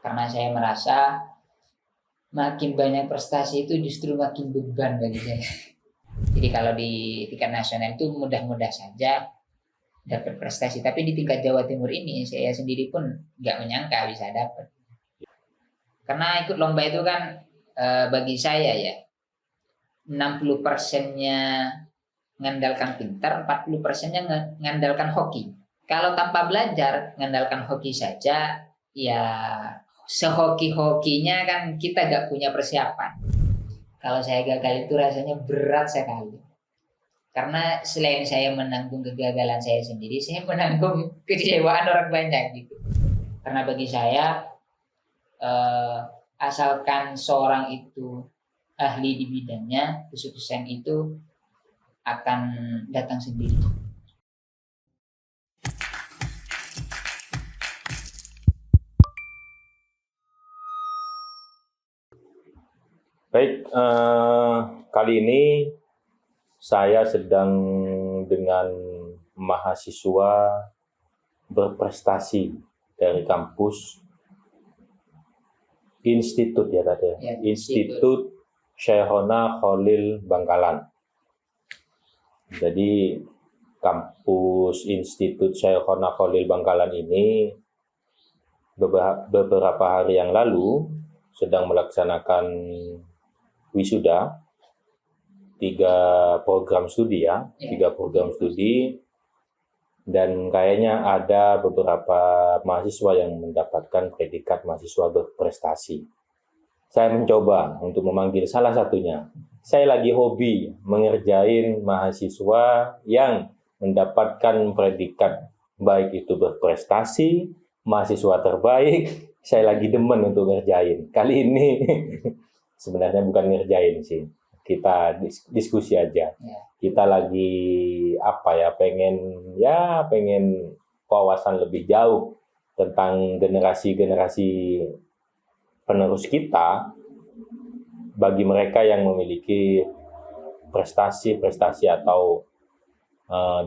Karena saya merasa makin banyak prestasi itu justru makin beban bagi saya. Jadi kalau di tingkat nasional itu mudah-mudah saja dapat prestasi, tapi di tingkat Jawa Timur ini saya sendiri pun nggak menyangka bisa dapat. Karena ikut lomba itu kan bagi saya ya 60%-nya ngandalkan pintar, 40%-nya ngandalkan hoki. Kalau tanpa belajar ngandalkan hoki saja, ya sehoki-hokinya kan kita gak punya persiapan. Kalau saya gagal itu rasanya berat sekali. Karena selain saya menanggung kegagalan saya sendiri, saya menanggung kekecewaan orang banyak gitu. Karena bagi saya, asalkan seorang itu ahli di bidangnya, kesuksesan itu akan datang sendiri. Baik, kali ini saya sedang dengan mahasiswa berprestasi dari kampus Institut ya tadi, Ya, Institut Syekhona Khalil Bangkalan. Jadi kampus Institut Syekhona Khalil Bangkalan ini beberapa hari yang lalu sedang melaksanakan wisuda 3 program studi ya, 3 program studi, dan kayaknya ada beberapa mahasiswa yang mendapatkan predikat mahasiswa berprestasi. Saya mencoba untuk memanggil salah satunya. Saya lagi hobi mengerjain mahasiswa yang mendapatkan predikat baik itu berprestasi, mahasiswa terbaik. Saya lagi demen untuk ngerjain. Kali ini sebenarnya bukan ngerjain sih. Kita diskusi aja. Kita lagi pengen wawasan lebih jauh tentang generasi-generasi penerus kita, bagi mereka yang memiliki prestasi-prestasi atau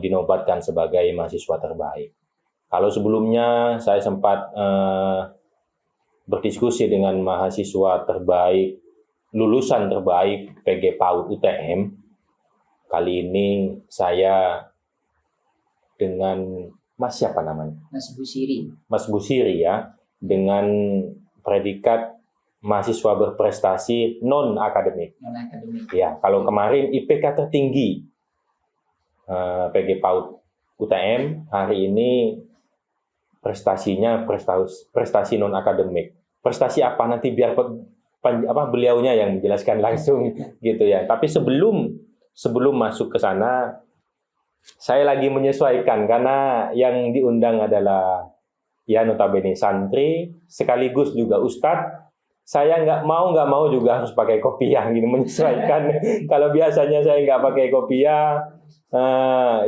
dinobatkan sebagai mahasiswa terbaik. Kalau sebelumnya saya sempat berdiskusi dengan mahasiswa terbaik, lulusan terbaik PG PAUD UTM, kali ini saya dengan Mas siapa namanya? Mas Busiri. Mas Busiri ya, dengan predikat mahasiswa berprestasi non-akademik. Non-akademik. Ya, kalau kemarin IPK tertinggi PG PAUD UTM, hari ini prestasinya prestasi non-akademik. Prestasi apa nanti biar beliaunya yang menjelaskan langsung gitu ya. Tapi sebelum masuk ke sana, saya lagi menyesuaikan karena yang diundang adalah ya notabene santri sekaligus juga ustadz. Saya nggak mau juga harus pakai kopiah gini, menyesuaikan. Kalau biasanya saya nggak pakai kopiah,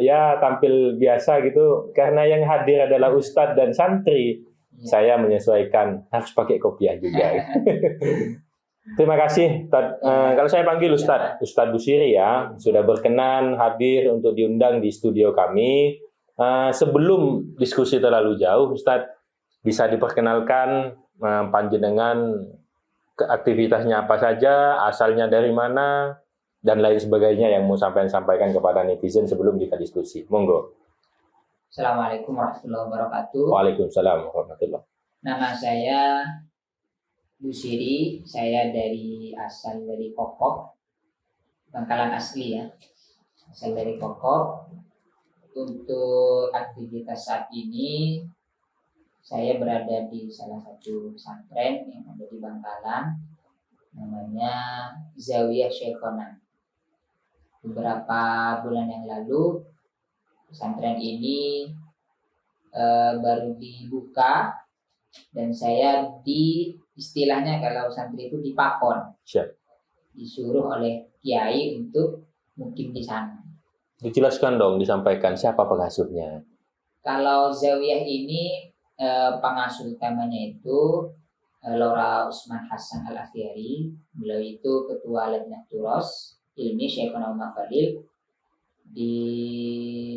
ya tampil biasa gitu. Karena yang hadir adalah ustadz dan santri, saya menyesuaikan harus pakai kopiah juga. Terima kasih, kalau saya panggil Ustadz Busiri ya, sudah berkenan hadir untuk diundang di studio kami. Sebelum diskusi terlalu jauh, Ustadz bisa diperkenalkan panjenengan aktivitasnya apa saja, asalnya dari mana, dan lain sebagainya yang mau sampaikan kepada netizen sebelum kita diskusi. Monggo. Assalamualaikum warahmatullahi wabarakatuh. Waalaikumsalam warahmatullahi. Nama saya Busiri, saya asal dari Kokok, Bangkalan asli ya. Asal dari Kokok. Untuk aktivitas saat ini, saya berada di salah satu pesantren yang ada di Bangkalan, namanya Zawiyah Syekhona. Beberapa bulan yang lalu, pesantren ini baru dibuka dan saya istilahnya kalau santri itu dipakon. Siap. Disuruh oleh kiai untuk mukim di sana. Dijelaskan dong, disampaikan siapa pengasuhnya. Kalau Zawiyah ini pengasuh utamanya itu Laura Usman Hasan Al-Akhyari. Beliau itu ketua Lajnah Turos Ilmi Syekhona Khalil. Di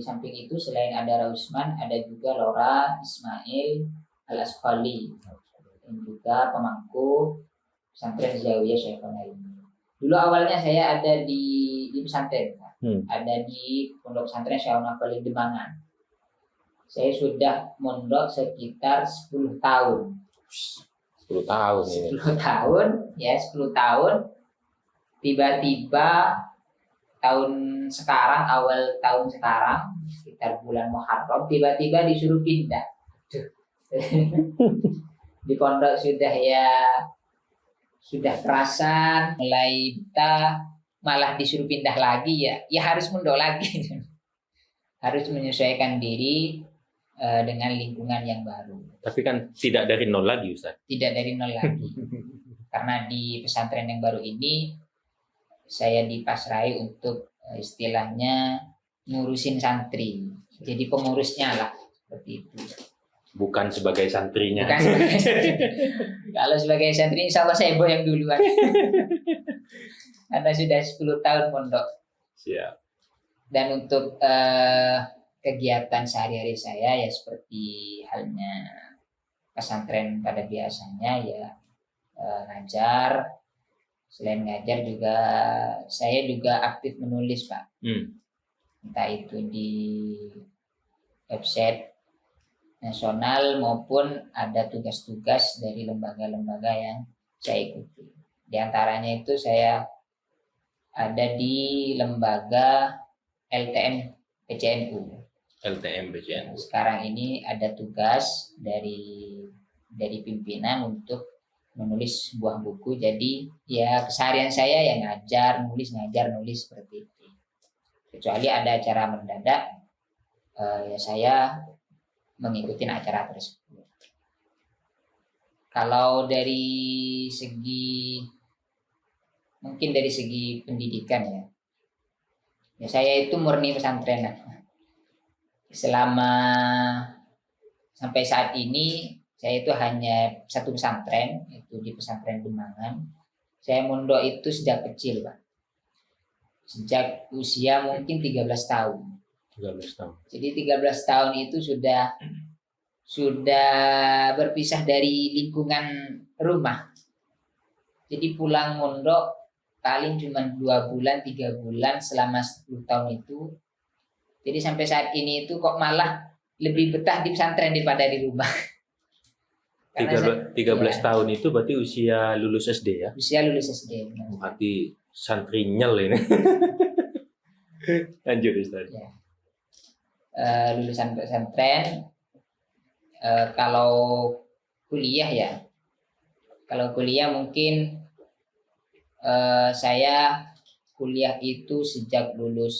samping itu selain ada Usman, ada juga Laura Ismail Al-Asqali. dan juga pemangku pesantren Zawiyah Syekhona ini. Dulu awalnya saya ada di pesantren, Pak. Ada di pondok pesantren Syekhona Khalil Demangan. Saya sudah mondok sekitar 10 tahun. 10 tahun ini. 10 tahun, ya 10 tahun. Tiba-tiba awal tahun sekarang, sekitar bulan Muharram, tiba-tiba disuruh pindah. Di pondok sudah kerasan, mulai betah, malah disuruh pindah lagi ya harus mondok lagi. Harus menyesuaikan diri dengan lingkungan yang baru. Tapi kan tidak dari nol lagi, Ustaz. Tidak dari nol lagi. Karena di pesantren yang baru ini saya dipasrai untuk istilahnya ngurusin santri. Jadi pengurusnya lah, seperti itu. Bukan sebagai santrinya. Bukan sebagai santri. Kalau sebagai santri insya Allah saya yang duluan. Karena sudah 10 tahun mondok. Siap. Dan untuk kegiatan sehari-hari saya ya seperti halnya pesantren pada biasanya ya ngajar. Selain ngajar juga saya juga aktif menulis, Pak. Entah itu di website nasional maupun ada tugas-tugas dari lembaga-lembaga yang saya ikuti. Di antaranya itu saya ada di lembaga LTM PCNU. LTM PCNU. Sekarang ini ada tugas dari pimpinan untuk menulis sebuah buku. Jadi ya keseharian saya yang ngajar nulis seperti itu. Kecuali ada acara mendadak, ya saya mengikuti acara tersebut. Kalau dari segi pendidikan ya saya itu murni pesantren. Selama sampai saat ini saya itu hanya satu pesantren, itu di pesantren Demangan. Saya mondok itu sejak kecil, Pak. Sejak usia mungkin 13 tahun. 13 tahun. Jadi 13 tahun itu sudah berpisah dari lingkungan rumah. Jadi pulang mondok paling cuma 2 bulan, 3 bulan selama 10 tahun itu. Jadi sampai saat ini itu kok malah lebih betah di pesantren daripada di rumah. 13 tahun itu berarti usia lulus SD ya? Usia lulus SD. Berarti santri nyel ini. Lanjut, Ustaz. Ya. Lulusan pesantren. Kalau kuliah mungkin saya kuliah itu sejak lulus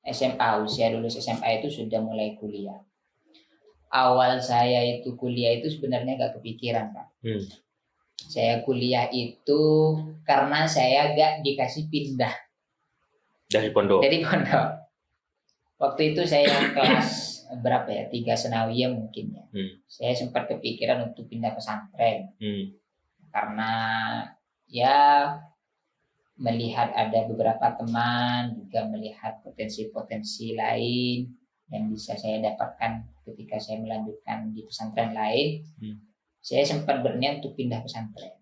SMA. Usia lulus SMA itu sudah mulai kuliah. Awal saya itu kuliah itu sebenarnya gak kepikiran, Pak. Saya kuliah itu karena saya gak dikasih pindah dari pondok. Waktu itu saya kelas berapa ya? 3 Senawiyah mungkin ya. Saya sempat kepikiran untuk pindah pesantren. Karena ya melihat ada beberapa teman, juga melihat potensi-potensi lain yang bisa saya dapatkan ketika saya melanjutkan di pesantren lain. Saya sempat berniat untuk pindah pesantren.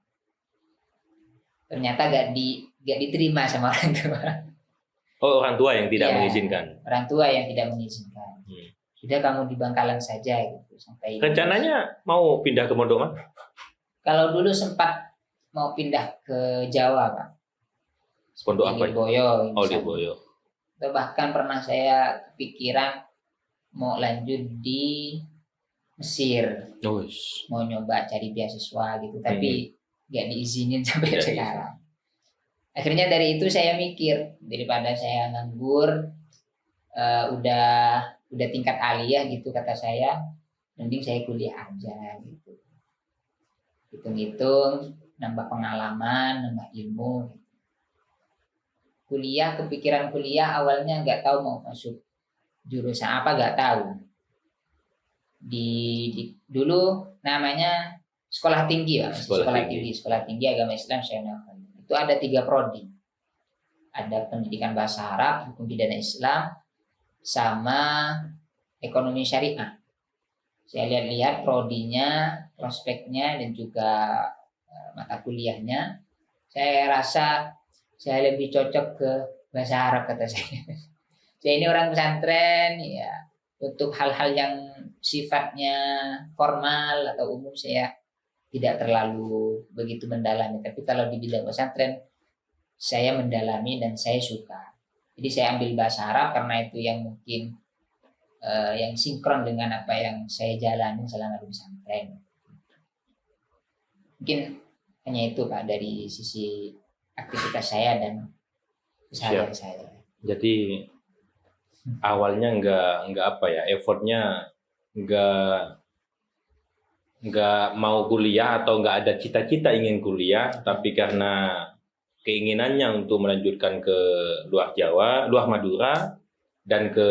Ternyata gak diterima sama orang tua. Oh, orang tua yang tidak mengizinkan. Orang tua yang tidak mengizinkan. Sudah kamu di Bangkalan saja gitu sampai. Rencananya mau pindah ke pondok mana? Kalau dulu sempat mau pindah ke Jawa, Pak. Pondok apa? Lirboyo. Lirboyo. Atau bahkan pernah saya kepikiran mau lanjut di Mesir. Mau nyoba cari beasiswa gitu, tapi nggak diizinin sampai sekarang. Akhirnya dari itu saya mikir, daripada saya nganggur, udah tingkat aliyah gitu kata saya, mending saya kuliah aja gitu. Hitung-hitung, nambah pengalaman, nambah ilmu. Kepikiran kuliah awalnya nggak tahu mau masuk jurusan apa, nggak tahu. Dulu namanya sekolah tinggi, Pak. Sekolah tinggi agama Islam Syekhona Khalil. Itu ada 3 prodi. Ada pendidikan bahasa Arab, hukum pidana Islam, sama ekonomi syariah. Saya lihat-lihat prodinya prospeknya dan juga mata kuliahnya, saya rasa saya lebih cocok ke bahasa Arab kata saya. Saya ini orang pesantren ya, untuk hal-hal yang sifatnya formal atau umum saya tidak terlalu begitu mendalami. Tapi kalau di bidang pesantren saya mendalami dan saya suka. Jadi saya ambil bahasa Arab karena itu yang mungkin yang sinkron dengan apa yang saya jalani selama di pesantren. Mungkin hanya itu Pak dari sisi aktivitas saya dan keseharian saya. Jadi awalnya nggak apa ya, effortnya nggak mau kuliah atau nggak ada cita-cita ingin kuliah, tapi karena keinginannya untuk melanjutkan ke luar Jawa, luar Madura, dan ke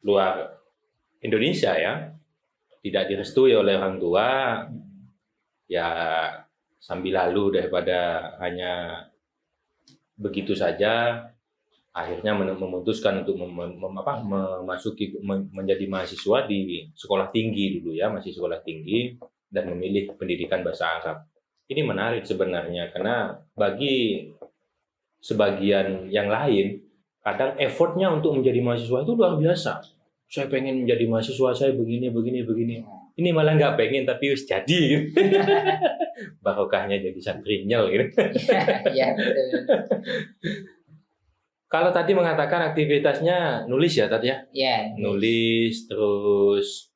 luar Indonesia ya, tidak direstui oleh orang tua, ya sambil lalu daripada hanya begitu saja, akhirnya memutuskan untuk menjadi mahasiswa di sekolah tinggi dulu ya, masih sekolah tinggi, dan memilih pendidikan bahasa Arab. Ini menarik sebenarnya karena bagi sebagian yang lain, kadang effortnya untuk menjadi mahasiswa itu luar biasa. Saya pengen menjadi mahasiswa, saya begini. Ini malah nggak pengen tapi harus jadi. Barokahnya jadi santrinyel gitu. Ya, betul. Kalau tadi mengatakan aktivitasnya nulis ya Tat ya? Ya, Nulis, terus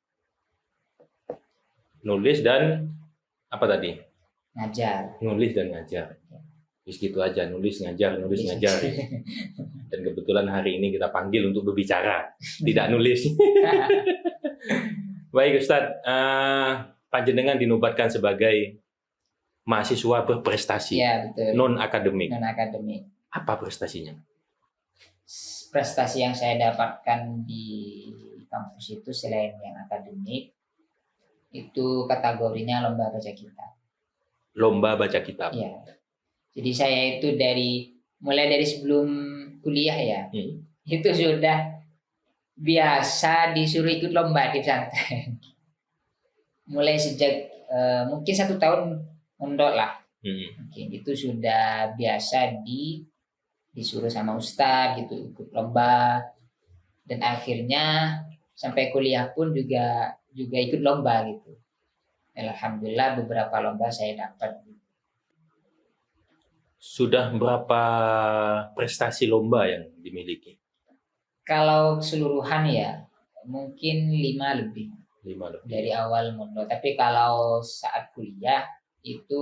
nulis dan apa tadi? ngajar. Nulis dan ngajar. Terus gitu aja, nulis, ngajar. Dan kebetulan hari ini kita panggil untuk berbicara, tidak nulis. Baik Ustadz, panjenengan dinobatkan sebagai mahasiswa berprestasi, Ya, betul. non-akademik. Non-akademik. Apa prestasinya? Prestasi yang saya dapatkan di kampus itu selain yang akademik, itu kategorinya lomba baca kitab. Lomba baca kitab. Ya. Jadi saya itu mulai dari sebelum kuliah ya, itu sudah biasa disuruh ikut lomba di pesantren. Mulai sejak mungkin 1 tahun mondok lah. Mungkin itu sudah biasa disuruh sama ustadz gitu ikut lomba, dan akhirnya sampai kuliah pun juga ikut lomba gitu. Alhamdulillah beberapa lomba saya dapat. Sudah berapa prestasi lomba yang dimiliki? Kalau keseluruhan ya mungkin 5 lebih. 5 lebih. Dari awal mondok. Tapi kalau saat kuliah itu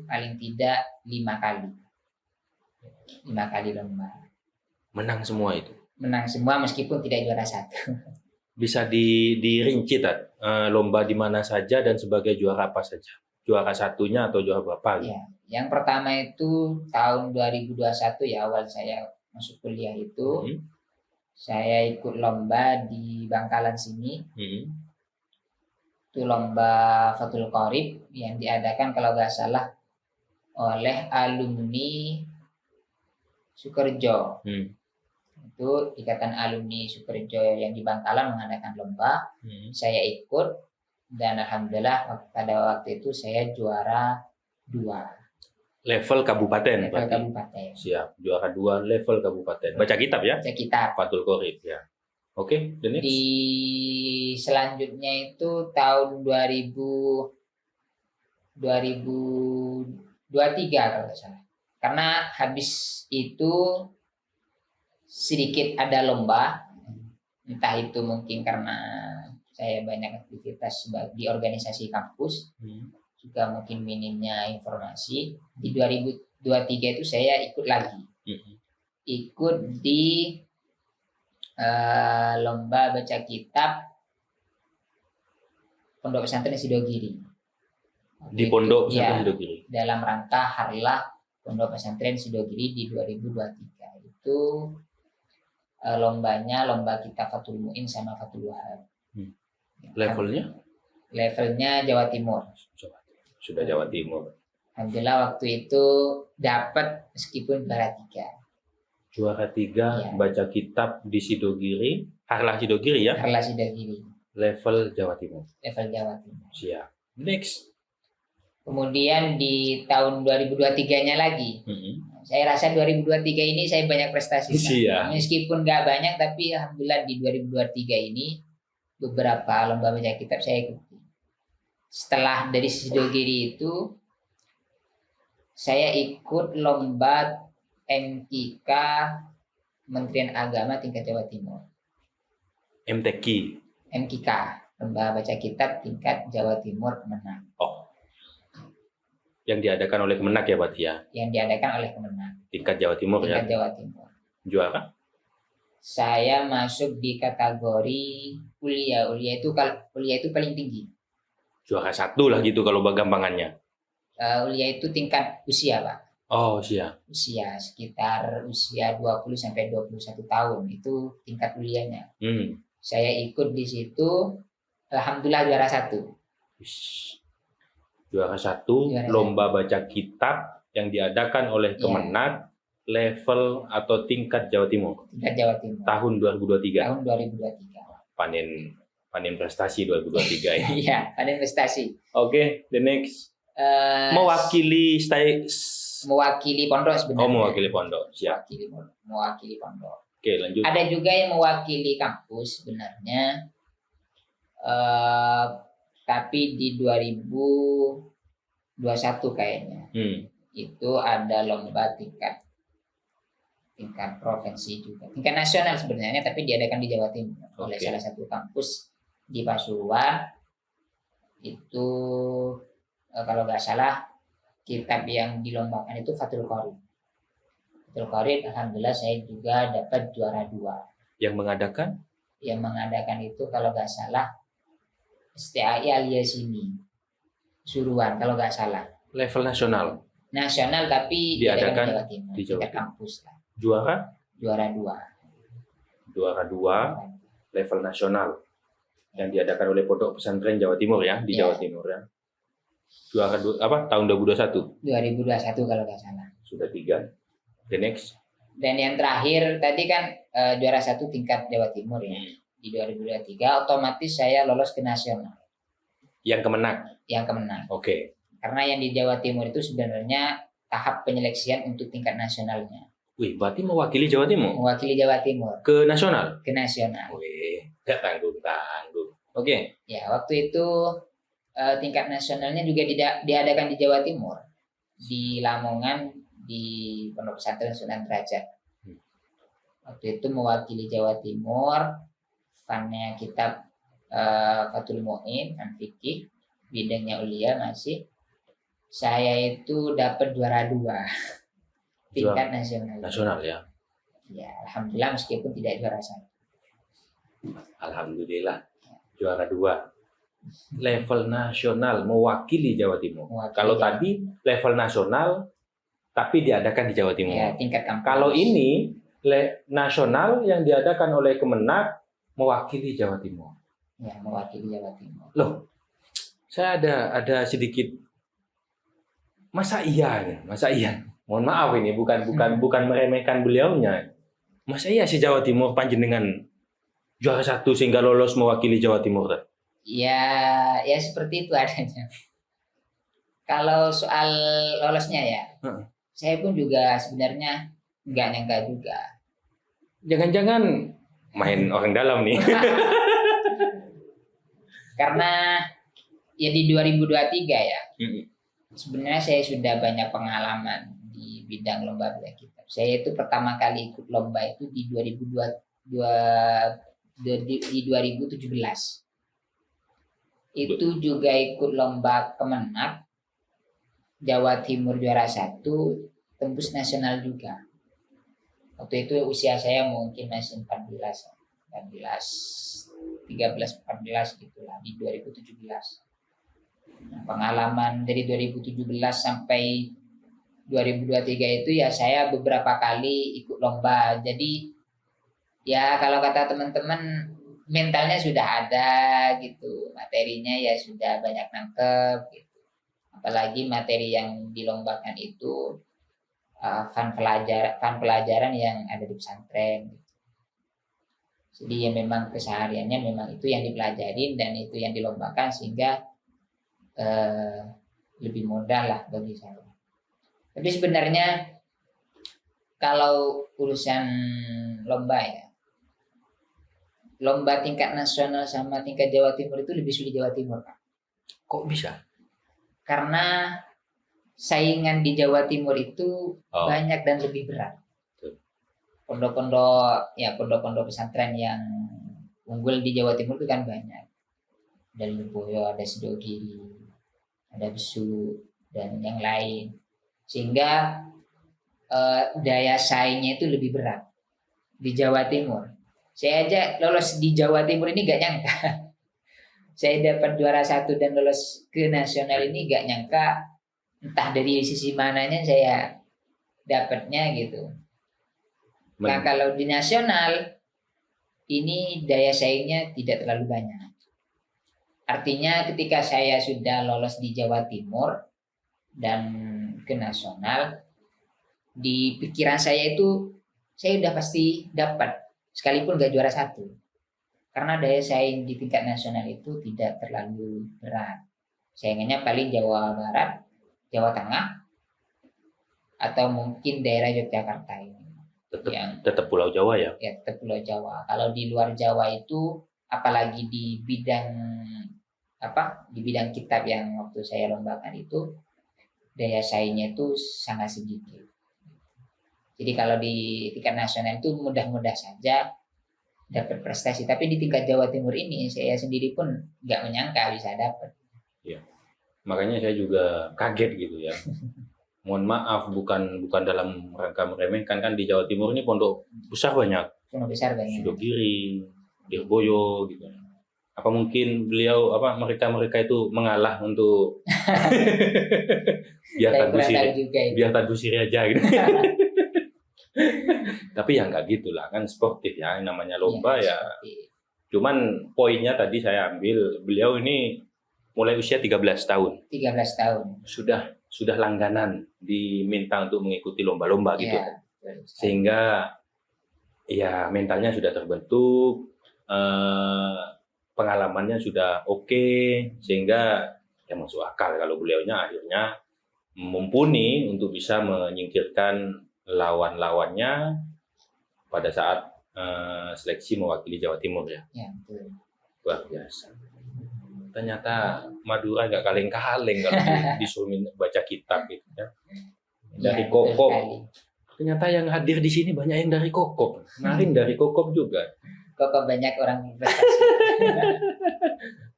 paling tidak 5 kali. 5 kali lomba. Menang semua itu? Menang semua meskipun tidak juara 1. Bisa dirinci Tat, lomba di mana saja dan sebagai juara apa saja? Juara satunya atau juara berapa? Ya, yang pertama itu tahun 2021 ya, awal saya masuk kuliah itu. Saya ikut lomba di Bangkalan sini. Itu lomba Fathul Qorib yang diadakan kalau nggak salah oleh alumni Sukorejo. Itu ikatan alumni Sukorejo yang di Bangkalan mengadakan lomba. Saya ikut dan alhamdulillah pada waktu itu saya juara 2. Level kabupaten. Level kabupaten. Siap, juara 2 level kabupaten. Baca kitab ya? Baca kitab. Fathul Qorib ya. Oke, the next. Di selanjutnya itu tahun 2023 kalau tidak salah. Karena habis itu sedikit ada lomba, entah itu mungkin karena saya banyak aktivitas di organisasi kampus, juga mungkin minimnya informasi. Di 2023 itu saya ikut lagi, ikut di lomba baca kitab Pondok Pesantren Sidogiri. Di Pondok Pesantren Sidogiri. Dalam rangka Harlah Pondok Pesantren Sidogiri di 2023 itu lombanya lomba kitab Fathul Mu'in sama Fathul Wahab. Levelnya Jawa Timur. Sudah Jawa Timur. Alhamdulillah waktu itu dapat meskipun juara 3. Juara 3 baca kitab di Sidogiri, Harlah Sidogiri ya? Harlah Sidogiri. Level Jawa Timur. level Jawa Timur. Siap. Next. Kemudian di tahun 2023-nya lagi, saya rasa 2023 ini saya banyak prestasi. Siap. Meskipun nggak banyak, tapi alhamdulillah di 2023 ini beberapa lomba baca kitab saya ikuti. Setelah dari Sidogiri itu, saya ikut lomba MTK Kementerian Agama tingkat Jawa Timur. MTQ. MTK, lomba baca kitab tingkat Jawa Timur Kemenang. Oh. Yang diadakan oleh Kemenak ya, Pak ya? Yang diadakan oleh Kemenang. Tingkat Jawa Timur Tingkat ya? Jawa Timur. Juara? Saya masuk di kategori kuliah. Kuliah itu paling tinggi. Juara 1 lah gitu kalau gampangannya. Kuliah itu tingkat usia, Pak. Oh, siap. Usia sekitar usia 20 sampai 21 tahun itu tingkat kuliahnya. Saya ikut di situ, alhamdulillah juara 1. Juara 1 lomba baca kitab yang diadakan oleh Kemenak level atau tingkat Jawa Timur. Tingkat Jawa Timur. Tahun 2023. Tahun 2023. Panen prestasi 2023 ya. Iya, panen prestasi. Oke, the next. Mewakili pondok sebenarnya. Oh, mewakili pondok. Siap. Mewakili pondok. Oke, lanjut. Ada juga yang mewakili kampus sebenarnya. Tapi di 2021 kayaknya. Itu ada lomba tingkat provinsi juga. Tingkat nasional sebenarnya, tapi diadakan di Jawa Timur oleh salah satu kampus di Pasuruan. Itu kalau nggak salah kitab yang dilombakan itu Fathul Qorib. Fathul Qorib, alhamdulillah saya juga dapat juara 2. Yang mengadakan? Yang mengadakan itu kalau nggak salah STAI Al-Yasini Suruhan kalau nggak salah. Level nasional. Nasional tapi diadakan di Jawa Timur. Di Jawa Timur. Kampus lah. Juara? Juara 2. Juara 2 level nasional yang diadakan oleh Pondok Pesantren Jawa Timur ya, di Jawa Timur ya. Juara tahun 2021? 2021 kalau nggak salah. Sudah 3. The next. Dan yang terakhir tadi kan juara 1 tingkat Jawa Timur ya. Di 2023 otomatis saya lolos ke nasional. Yang Kemenak? Yang Kemenak. Oke. Karena yang di Jawa Timur itu sebenarnya tahap penyeleksian untuk tingkat nasionalnya. Wih, berarti mewakili Jawa Timur? Mewakili Jawa Timur. Ke nasional? Ke nasional. Wih, gak tanggung-tanggung. Oke. Ya, waktu itu tingkat nasionalnya juga diadakan di Jawa Timur. Di Lamongan, di Pondok Pesantren Sunan Derajat. Waktu itu mewakili Jawa Timur, fannya kitab Fathul Mu'in, fan fikih, bidangnya ulia masih. Saya itu dapat juara 2 tingkat nasional. Nasional ya? Ya, alhamdulillah meskipun tidak juara 1. Alhamdulillah juara 2. Level nasional mewakili Jawa Timur. Kalau tadi level nasional tapi diadakan di Jawa Timur. Ya, tingkat kampus. Kalau ini nasional yang diadakan oleh Kemenak mewakili Jawa Timur. Ya, mewakili Jawa Timur. Loh, saya ada sedikit masa iya. Mohon maaf ini bukan meremehkan beliaunya. Masa iya si Jawa Timur panjenengan juara 1 sehingga lolos mewakili Jawa Timur? Ya seperti itu adanya. Kalau soal lolosnya ya, saya pun juga sebenarnya nggak nyangka juga. Jangan-jangan main orang dalam nih. Karena ya di 2023 ya, sebenarnya saya sudah banyak pengalaman di bidang lomba baca kitab. Saya itu pertama kali ikut lomba itu di 2017. Itu juga ikut lomba Kemenak, Jawa Timur juara 1, tembus nasional juga. Waktu itu usia saya mungkin masih 13, 14 gitulah di 2017. Nah, pengalaman dari 2017 sampai 2023 itu ya saya beberapa kali ikut lomba. Jadi ya kalau kata teman-teman mentalnya sudah ada gitu, materinya ya sudah banyak nangkep gitu. Apalagi materi yang dilombakan itu fan pelajaran yang ada di pesantren gitu. Jadi ya memang kesehariannya memang itu yang dipelajarin dan itu yang dilombakan sehingga lebih mudah lah bagi saya. Tapi sebenarnya kalau urusan lomba ya, lomba tingkat nasional sama tingkat Jawa Timur itu lebih sulit Jawa Timur, Pak. Kok bisa? Karena saingan di Jawa Timur itu banyak dan lebih berat. Pondok-pondok pesantren yang unggul di Jawa Timur itu kan banyak. Ada Lirboyo, ada Sidogiri, ada Besu dan yang lain. Sehingga daya saingnya itu lebih berat di Jawa Timur. Saya aja lolos di Jawa Timur ini gak nyangka. Saya dapat juara 1 dan lolos ke nasional ini gak nyangka, entah dari sisi mananya saya dapatnya gitu. Nah, kalau di nasional ini daya saingnya tidak terlalu banyak. Artinya ketika saya sudah lolos di Jawa Timur dan ke nasional, di pikiran saya itu saya udah pasti dapat sekalipun gak juara 1. Karena daya saing di tingkat nasional itu tidak terlalu berat. Saingannya paling Jawa Barat, Jawa Tengah, atau mungkin daerah Yogyakarta ini. Tetap Pulau Jawa ya? Ya, tetap Pulau Jawa. Kalau di luar Jawa itu, apalagi di bidang kitab yang waktu saya lombakan itu, daya saingnya itu sangat sedikit. Jadi kalau di tingkat nasional itu mudah-mudah saja dapat prestasi. Tapi di tingkat Jawa Timur ini saya sendiri pun nggak menyangka bisa dapat. Ya, makanya saya juga kaget gitu ya. Mohon maaf, bukan dalam rangka meremehkan, kan di Jawa Timur ini pondok besar banyak. Pondok besar banyak. Sidogiri, Lirboyo gitu. Apa mungkin mereka itu mengalah untuk biar Tadbusiri aja gitu. Tapi ya nggak gitulah, kan sportif ya, namanya lomba ya. Cuman poinnya tadi saya ambil, beliau ini mulai usia 13 tahun. 13 tahun. Sudah langganan diminta untuk mengikuti lomba-lomba gitu. Ya, sehingga ya mentalnya sudah terbentuk, pengalamannya sudah oke, sehingga ya masuk akal kalau beliaunya akhirnya mumpuni untuk bisa menyingkirkan lawan-lawannya pada saat seleksi mewakili Jawa Timur ya. Ya, betul. Luar biasa. Ternyata Madura nggak kaleng-kaleng kalau disuruh baca kitab gitu ya. Dari Kokop. Ternyata yang hadir di sini banyak yang dari Kokop. Kemarin dari Kokop juga. Kokop banyak orang berprestasi.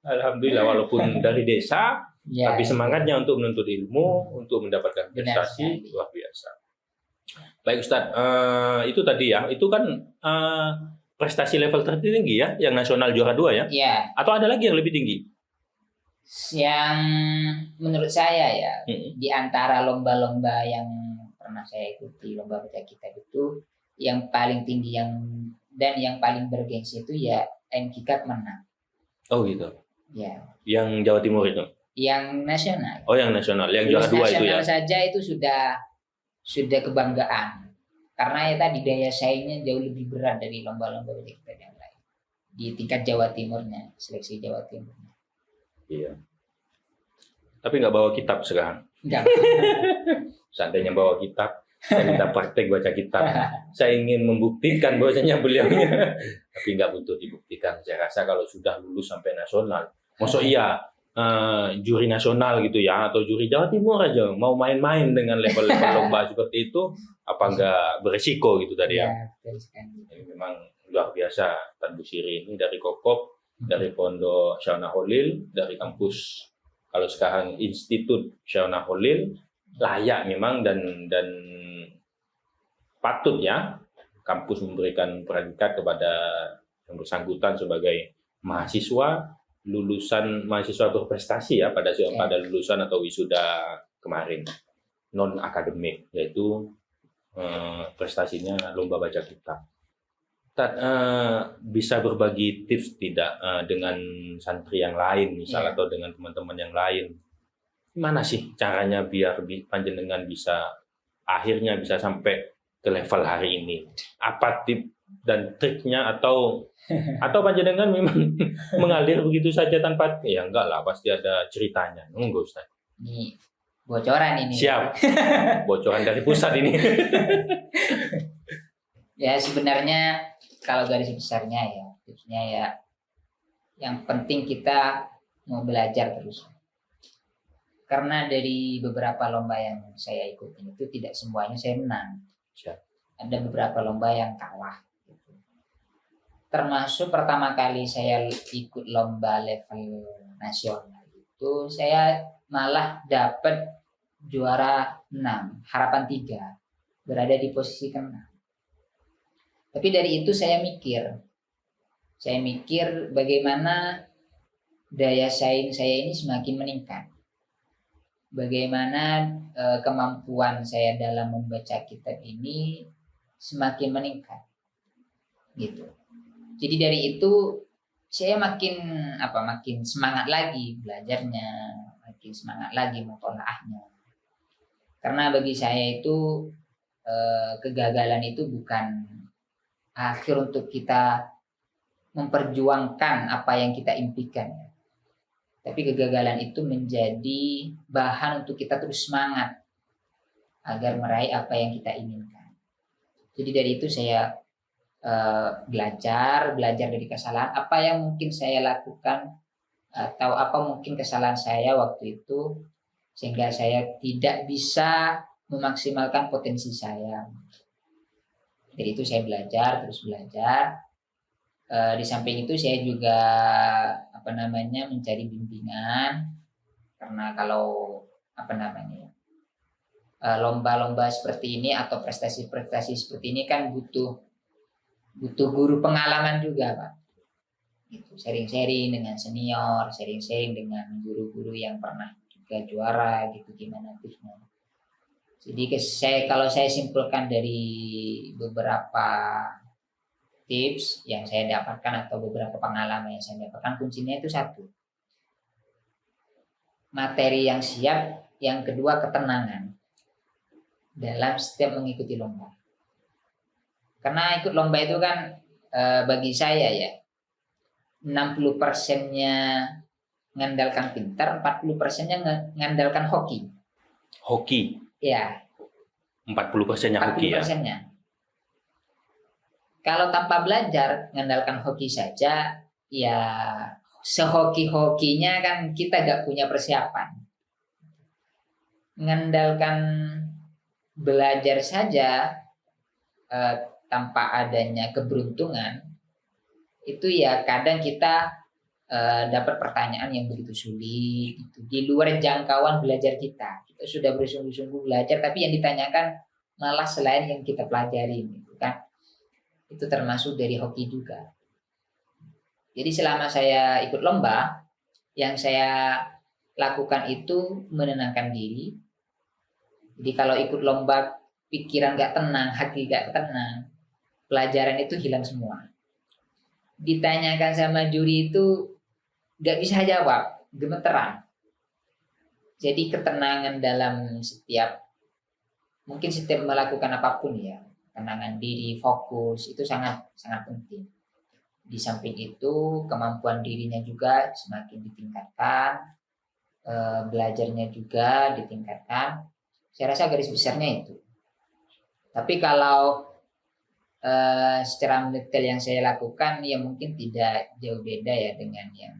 Alhamdulillah, walaupun dari desa, ya, tapi semangatnya untuk menuntut ilmu, untuk mendapatkan prestasi luar biasa. Baik Ustadz, itu tadi ya, itu kan prestasi level tertinggi ya, yang nasional juara 2 ya? Iya. Atau ada lagi yang lebih tinggi? Yang menurut saya ya, di antara lomba-lomba yang pernah saya ikuti, lomba baca kitab itu, yang paling tinggi dan yang paling bergengsi itu ya MKIKAP menang. Oh gitu? Ya. Yang Jawa Timur itu? Yang nasional. Oh yang nasional, yang juara 2 itu ya? Nasional saja itu sudah kebanggaan. Karena ya tadi daya saingnya jauh lebih berat dari lomba-lomba baca kitab yang lain. Di tingkat Jawa Timurnya, seleksi Jawa Timurnya. Iya. Tapi nggak bawa kitab sekarang. Enggak. Seandainya bawa kitab, saya minta praktek baca kitab. Saya ingin membuktikan bahwasanya beliaunya. Tapi nggak butuh dibuktikan. Saya rasa kalau sudah lulus sampai nasional, maksud iya juri nasional gitu ya, atau juri Jawa Timur aja mau main-main dengan level-level lomba seperti itu, apa nggak beresiko gitu tadi ya? Jadi memang luar biasa Tadbusiri ini dari Kokop, dari Pondok Syaunah Holil, dari kampus kalau sekarang Institut Syaunah Holil, layak memang dan patut ya kampus memberikan predikat kepada yang bersangkutan sebagai mahasiswa berprestasi ya pada lulusan atau wisuda kemarin non akademik, yaitu prestasinya lomba baca kitab. Bisa berbagi tips tidak dengan santri yang lain misal atau dengan teman-teman yang lain, gimana sih caranya biar panjenengan bisa akhirnya bisa sampai ke level hari ini? Apa dan triknya atau panjenengan memang mengalir begitu saja tanpa ya enggak lah, pasti ada ceritanya. Enggak Ustaz. Ini bocoran ini. Siap. Bocoran dari pusat ini. Ya sebenarnya kalau garis besarnya ya, tipsnya ya yang penting kita mau belajar terus. Karena dari beberapa lomba yang saya ikutin itu tidak semuanya saya menang. Siap. Ada beberapa lomba yang kalah. Gitu. Termasuk pertama kali saya ikut lomba level nasional itu saya malah dapat juara 6, harapan 3, berada di posisi ke-6. Tapi dari itu saya mikir bagaimana daya saing saya ini semakin meningkat. Bagaimana kemampuan saya dalam membaca kitab ini semakin meningkat. Gitu. Jadi dari itu saya makin semangat lagi belajarnya, makin semangat lagi mutolaahnya. Karena bagi saya itu kegagalan itu bukan akhir untuk kita memperjuangkan apa yang kita impikan. Tapi kegagalan itu menjadi bahan untuk kita terus semangat agar meraih apa yang kita inginkan. Jadi dari itu saya belajar dari kesalahan apa yang mungkin saya lakukan atau apa mungkin kesalahan saya waktu itu sehingga saya tidak bisa memaksimalkan potensi saya. Dari itu saya terus belajar. Di samping itu saya juga mencari bimbingan karena kalau lomba-lomba seperti ini atau prestasi-prestasi seperti ini kan butuh guru pengalaman juga Pak. Gitu, sharing-sharing dengan senior, sharing-sharing dengan guru-guru yang pernah juga juara gitu gimana tipsnya. Jadi kalau saya simpulkan dari beberapa tips yang saya dapatkan atau beberapa pengalaman yang saya dapatkan, kuncinya itu satu, materi yang siap, yang kedua ketenangan dalam setiap mengikuti lomba. Karena ikut lomba itu kan bagi saya ya 60%-nya mengandalkan pintar, 40%-nya mengandalkan hoki. Hoki? Ya. 40%-nya hoki ya? 40%-nya. Kalau tanpa belajar, mengandalkan hoki saja, ya sehoki-hokinya kan kita gak punya persiapan. Mengandalkan belajar saja tanpa adanya keberuntungan, itu ya kadang kita dapat pertanyaan yang begitu sulit, gitu. Di luar jangkauan belajar kita. Kita sudah bersungguh-sungguh belajar, tapi yang ditanyakan malah selain yang kita pelajari, gitu kan. Itu termasuk dari hoki juga. Jadi selama saya ikut lomba, yang saya lakukan itu menenangkan diri. Jadi kalau ikut lomba, pikiran gak tenang, hati gak tenang, pelajaran itu hilang semua. Ditanyakan sama juri itu gak bisa jawab, gemeteran. Jadi ketenangan dalam setiap melakukan apapun ya, tenangan diri, fokus itu sangat penting. Di samping itu kemampuan dirinya juga semakin ditingkatkan, belajarnya juga ditingkatkan. Saya rasa garis besarnya itu. Tapi kalau secara mendetail yang saya lakukan ya mungkin tidak jauh beda ya dengan yang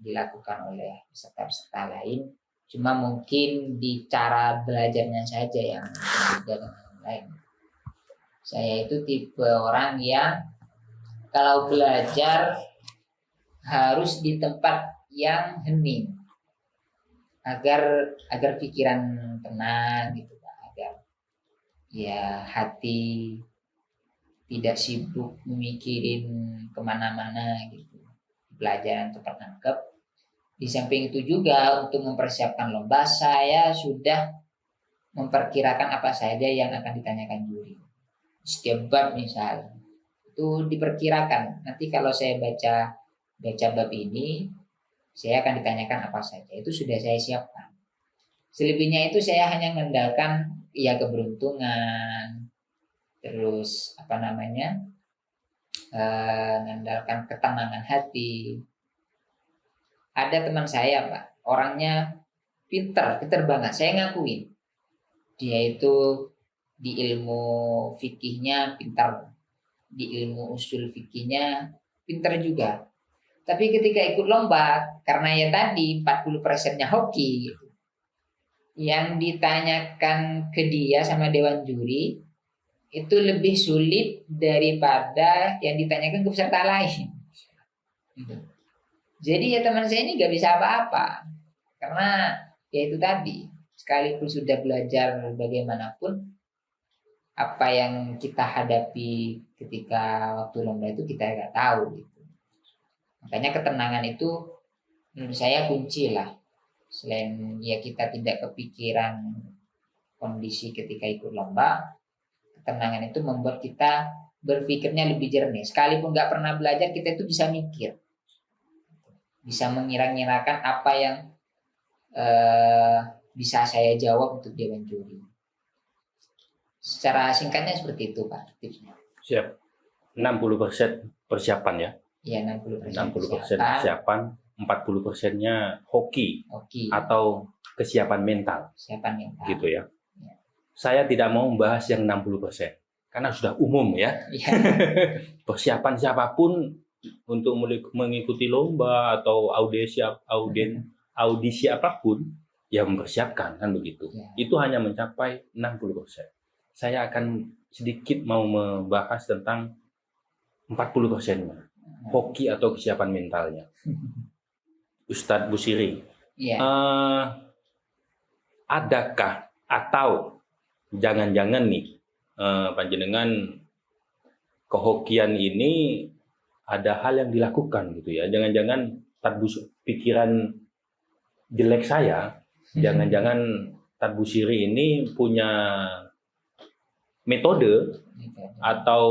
dilakukan oleh peserta-peserta lain. Cuma mungkin di cara belajarnya saja yang berbeda dengan yang lain. Saya itu tipe orang yang kalau belajar harus di tempat yang hening agar pikiran tenang gitu, agar ya hati tidak sibuk memikirin kemana-mana gitu. Pelajaran tempat nangkep. Di samping itu juga untuk mempersiapkan lomba saya sudah memperkirakan apa saja yang akan ditanyakan juri. Setiap bab misal itu diperkirakan nanti kalau saya baca bab ini saya akan ditanyakan apa saja, itu sudah saya siapkan. Selebihnya itu saya hanya mengandalkan ya keberuntungan, terus mengandalkan ketenangan hati. Ada teman saya Pak, orangnya pinter banget, saya ngakuin. Dia itu di ilmu fikihnya pintar, di ilmu usul fikihnya pintar juga. Tapi ketika ikut lomba, karena ya tadi 40%-nya hoki, gitu. Yang ditanyakan ke dia sama dewan juri itu lebih sulit daripada yang ditanyakan ke peserta lain. Gitu. Jadi ya teman saya ini gak bisa apa-apa. Karena ya itu tadi, sekalipun sudah belajar bagaimanapun, apa yang kita hadapi ketika waktu lomba itu kita nggak tahu gitu. Makanya ketenangan itu menurut saya kunci lah. Selain ya kita tidak kepikiran kondisi ketika ikut lomba, ketenangan itu membuat kita berpikirnya lebih jernih. Sekalipun nggak pernah belajar, kita itu bisa mikir, bisa mengira-ngirakan apa yang bisa saya jawab untuk dewan juri. Secara singkatnya seperti itu Pak tipsnya. Siap. 60% persiapan ya. Iya 60% 60% persiapan, 40%-nya hoki atau kesiapan mental. Kesiapan mental. Gitu ya. Saya tidak mau membahas yang 60% karena sudah umum ya. Ya. Persiapan siapapun untuk mengikuti lomba atau audisi apapun ya mempersiapkan kan begitu. Ya. Itu hanya mencapai 60%. Saya akan sedikit mau membahas tentang 40%-nya. Hoki atau kesiapan mentalnya. Ustadz Bushiri. Ya. Adakah atau jangan-jangan nih panjenengan kehokian ini ada hal yang dilakukan gitu ya. Jangan-jangan pikiran jelek saya, jangan-jangan Tad Bushiri ini punya metode atau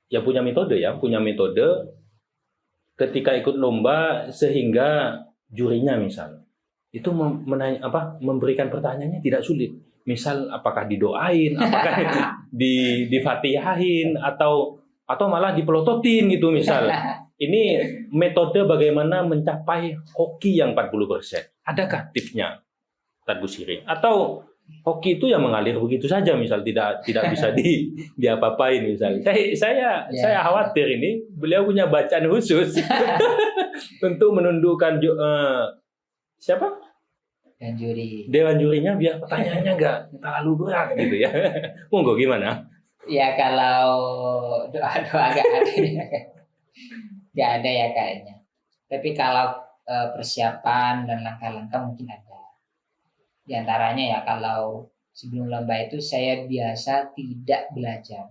ya punya metode ketika ikut lomba sehingga jurinya misal itu memberikan pertanyaannya tidak sulit. Misal apakah didoain, apakah difatihahin atau malah dipelototin gitu misal. Ini metode bagaimana mencapai hoki yang 40%. Adakah tipsnya Tad Bushiri? Atau hoki itu yang mengalir begitu saja misal tidak bisa diapa-apain misal. Saya khawatir ini beliau punya bacaan khusus untuk menundukkan siapa? Dewan jurinya biar pertanyaannya nggak terlalu berat gitu ya. Monggo gimana? Ya kalau doa-doa nggak ada ya kayaknya. Tapi kalau persiapan dan langkah-langkah mungkin ada. Di antaranya ya kalau sebelum lomba itu saya biasa tidak belajar.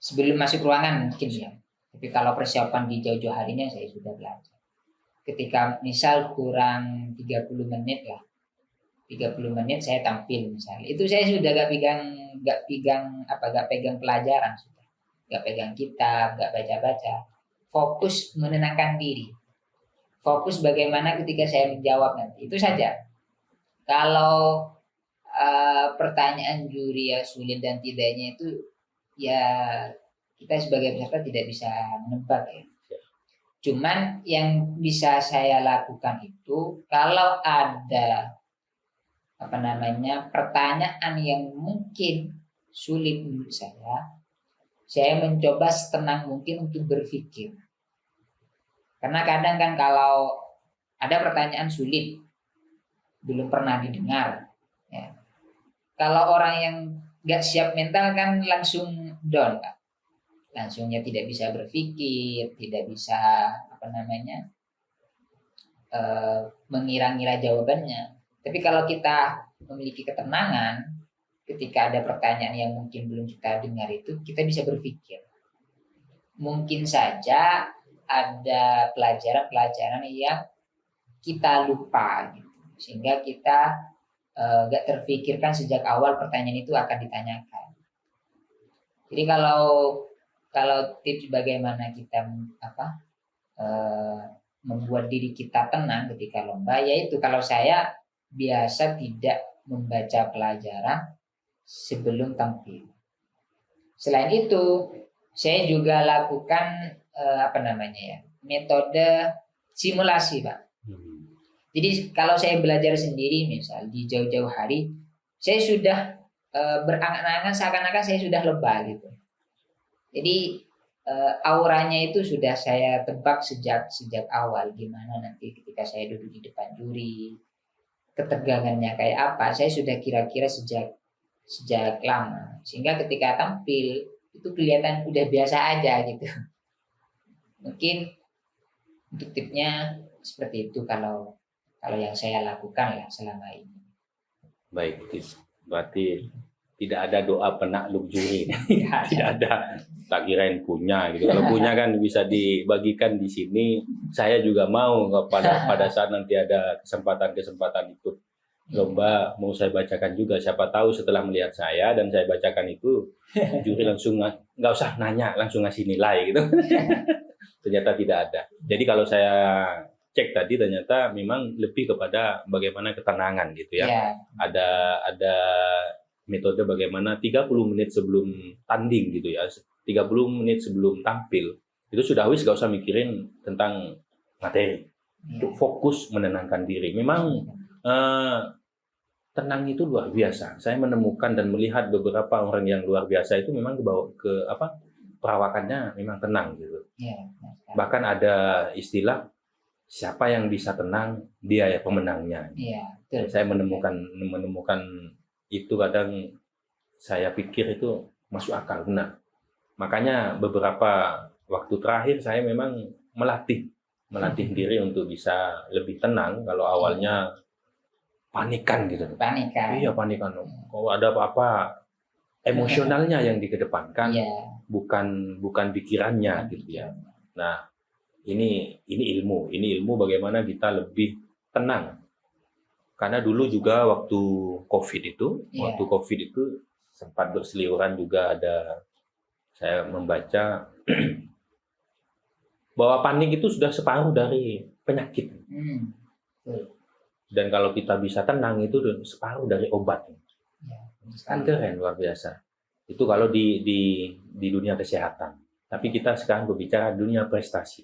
Sebelum masuk ruangan mungkin ya. Tapi kalau persiapan di jauh-jauh harinya saya sudah belajar. Ketika misal kurang 30 menit lah. 30 menit saya tampil misalnya. Itu saya sudah gak pegang pelajaran sudah. Gak pegang kitab, gak baca-baca. Fokus menenangkan diri. Fokus bagaimana ketika saya menjawab nanti. Itu saja. Kalau pertanyaan juri yang sulit dan tidaknya itu ya kita sebagai peserta tidak bisa menebak ya. Cuman yang bisa saya lakukan itu kalau ada pertanyaan yang mungkin sulit menurut saya mencoba setenang mungkin untuk berpikir. Karena kadang kan kalau ada pertanyaan sulit belum pernah didengar ya. Kalau orang yang nggak siap mental kan langsung down kan, langsungnya tidak bisa berpikir, tidak bisa mengira-ngira jawabannya. Tapi kalau kita memiliki ketenangan ketika ada pertanyaan yang mungkin belum kita dengar itu kita bisa berpikir. Mungkin saja ada pelajaran-pelajaran yang kita lupa gitu. Sehingga kita gak terfikirkan sejak awal pertanyaan itu akan ditanyakan. Jadi kalau tips bagaimana kita membuat diri kita tenang ketika lomba, yaitu kalau saya biasa tidak membaca pelajaran sebelum tampil. Selain itu, saya juga lakukan metode simulasi, Pak. Jadi kalau saya belajar sendiri, misal di jauh-jauh hari, saya sudah berangan-angan seakan-akan saya sudah lebah gitu. Jadi auranya itu sudah saya tebak sejak awal, gimana nanti ketika saya duduk di depan juri, ketegangannya kayak apa, saya sudah kira-kira sejak lama, sehingga ketika tampil itu kelihatan udah biasa aja gitu. Mungkin untuk tipsnya seperti itu kalau yang saya lakukan lah selama ini. Baik, berarti tidak ada doa penakluk juri. Tidak ada. Tak kirain punya gitu. Kalau punya kan bisa dibagikan di sini. Saya juga mau pada saat nanti ada kesempatan ikut lomba, mau saya bacakan juga. Siapa tahu setelah melihat saya dan saya bacakan itu, juri langsung nggak usah nanya, langsung ngasih nilai gitu. Ternyata tidak ada. Jadi kalau saya cek tadi ternyata memang lebih kepada bagaimana ketenangan gitu ya. Ya. Ada metode bagaimana 30 menit sebelum tanding gitu ya. 30 menit sebelum tampil itu sudah gak usah mikirin tentang materi. Untuk fokus menenangkan diri. Memang tenang itu luar biasa. Saya menemukan dan melihat beberapa orang yang luar biasa itu memang perawakannya memang tenang gitu. Ya. Bahkan ada istilah siapa yang bisa tenang dia ya pemenangnya. Ya, saya menemukan itu kadang saya pikir itu masuk akal benar. Makanya beberapa waktu terakhir saya memang melatih diri untuk bisa lebih tenang. Kalau awalnya panikan gitu. Iya panikan. Kalau ada apa-apa emosionalnya yang dikedepankan, bukan pikirannya gitu ya. Nah, ini ilmu bagaimana kita lebih tenang. Karena dulu juga waktu COVID itu sempat berseliweran juga saya membaca bahwa panik itu sudah separuh dari penyakit. Dan kalau kita bisa tenang itu separuh dari obat. Kan keren, luar biasa. Itu kalau di dunia kesehatan. Tapi kita sekarang berbicara dunia prestasi.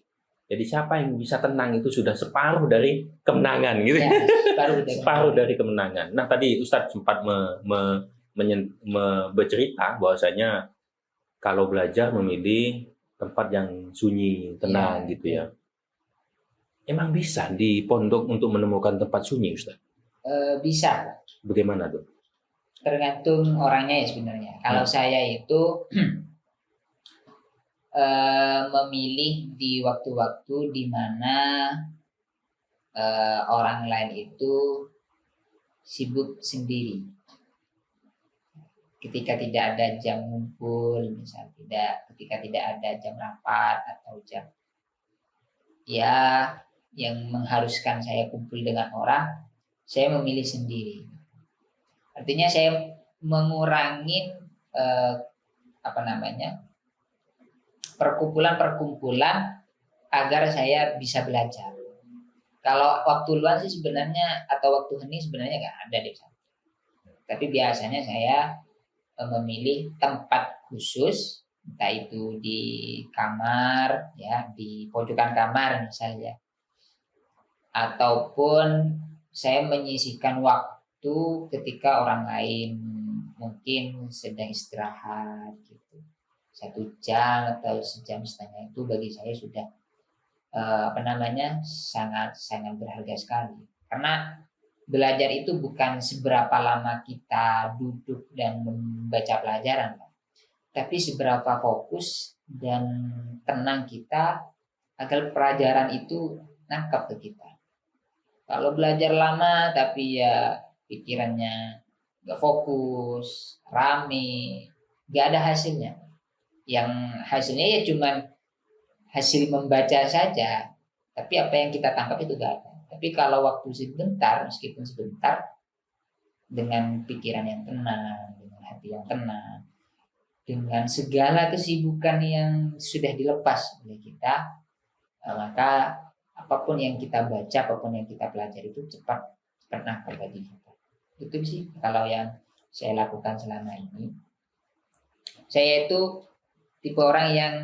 Jadi siapa yang bisa tenang itu sudah separuh dari kemenangan gitu. Ya, separuh dari kemenangan. Nah tadi Ustadz sempat bercerita bahwasanya kalau belajar memilih tempat yang sunyi, tenang gitu ya. Emang bisa di pondok untuk menemukan tempat sunyi, Ustadz? Bisa. Bagaimana tuh? Tergantung orangnya ya sebenarnya. Kalau saya itu memilih di waktu-waktu di mana orang lain itu sibuk sendiri. Ketika tidak ada jam ngumpul, ketika tidak ada jam rapat atau jam yang mengharuskan saya kumpul dengan orang, saya memilih sendiri. Artinya saya mengurangi perkumpulan agar saya bisa belajar. Kalau waktu luang sih sebenarnya atau waktu hening sebenarnya nggak ada di sana. Tapi biasanya saya memilih tempat khusus, entah itu di kamar, ya di pojokan kamar misalnya, ataupun saya menyisihkan waktu ketika orang lain mungkin sedang istirahat gitu. 1 jam atau 1,5 jam itu bagi saya sudah sangat berharga sekali. Karena belajar itu bukan seberapa lama kita duduk dan membaca pelajaran, tapi seberapa fokus dan tenang kita agar pelajaran itu nangkap ke kita. Kalau belajar lama tapi ya pikirannya gak fokus, rame, gak ada hasilnya. Yang hasilnya ya cuman hasil membaca saja, tapi apa yang kita tangkap itu gak ada. Tapi kalau waktu sebentar, meskipun sebentar, dengan pikiran yang tenang, dengan hati yang tenang, dengan segala kesibukan yang sudah dilepas oleh kita, maka apapun yang kita baca, apapun yang kita pelajari itu cepat nangkap bagi kita. Itu sih kalau yang saya lakukan selama ini. Saya itu tipe orang yang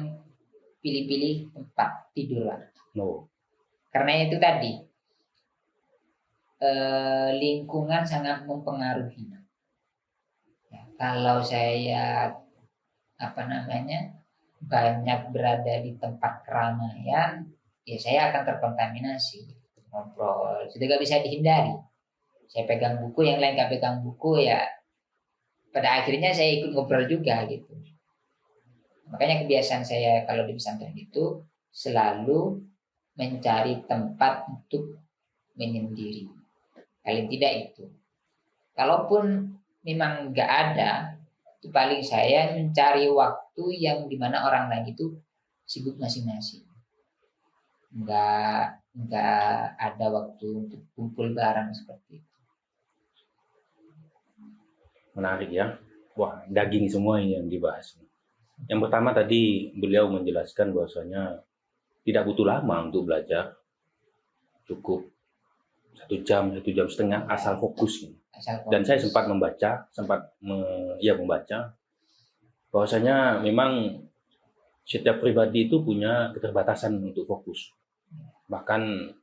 pilih-pilih tempat tidur, Pak. No. Karena itu tadi lingkungan sangat mempengaruhi. Ya, kalau saya banyak berada di tempat keramaian, ya saya akan terkontaminasi. Ngobrol, sudah gak bisa dihindari. Saya pegang buku, yang lain gak pegang buku, ya pada akhirnya saya ikut ngobrol juga gitu. Makanya kebiasaan saya kalau di pesantren itu selalu mencari tempat untuk menyendiri. Paling tidak itu. Kalaupun memang nggak ada, itu paling saya mencari waktu yang dimana orang lain itu sibuk masing-masing. Nggak ada waktu untuk kumpul bareng seperti itu. Menarik ya. Wah, daging semua ini yang dibahas. Yang pertama tadi beliau menjelaskan bahwasanya tidak butuh lama untuk belajar. Cukup 1 jam, 1,5 jam asal fokus. Dan saya sempat membaca bahwasanya memang setiap pribadi itu punya keterbatasan untuk fokus. Bahkan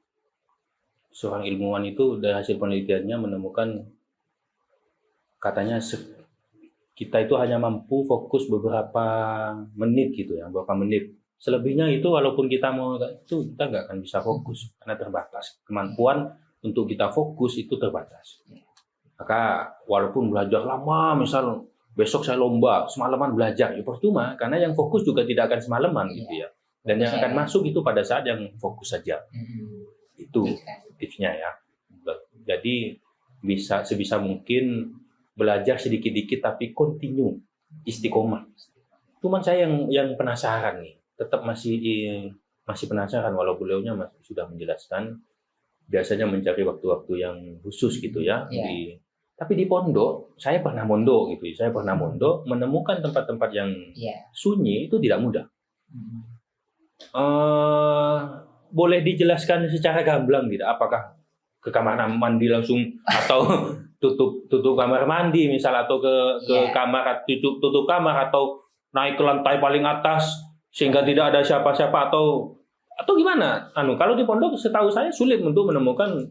seorang ilmuwan itu dari hasil penelitiannya menemukan katanya kita itu hanya mampu fokus beberapa menit gitu ya, beberapa menit. Selebihnya itu walaupun kita mau itu kita nggak akan bisa fokus karena terbatas. Kemampuan untuk kita fokus itu terbatas. Maka walaupun belajar lama, misal besok saya lomba semalaman belajar, ya percuma karena yang fokus juga tidak akan semalaman gitu ya. Dan yang akan masuk itu pada saat yang fokus saja. Itu tipsnya ya. Jadi sebisa mungkin belajar sedikit-dikit tapi continue, istiqomah. Cuman saya yang penasaran nih, tetap masih penasaran walau beliaunya sudah menjelaskan biasanya mencari waktu-waktu yang khusus gitu ya. Tapi di pondok, saya pernah mondok gitu. Saya pernah mondok menemukan tempat-tempat yang sunyi itu tidak mudah. Boleh dijelaskan secara gamblang tidak? Apakah ke kamar mandi langsung atau tutup kamar mandi misal atau ke kamar tutup kamar atau naik ke lantai paling atas sehingga tidak ada siapa-siapa atau gimana? Kalau di pondok setahu saya sulit untuk menemukan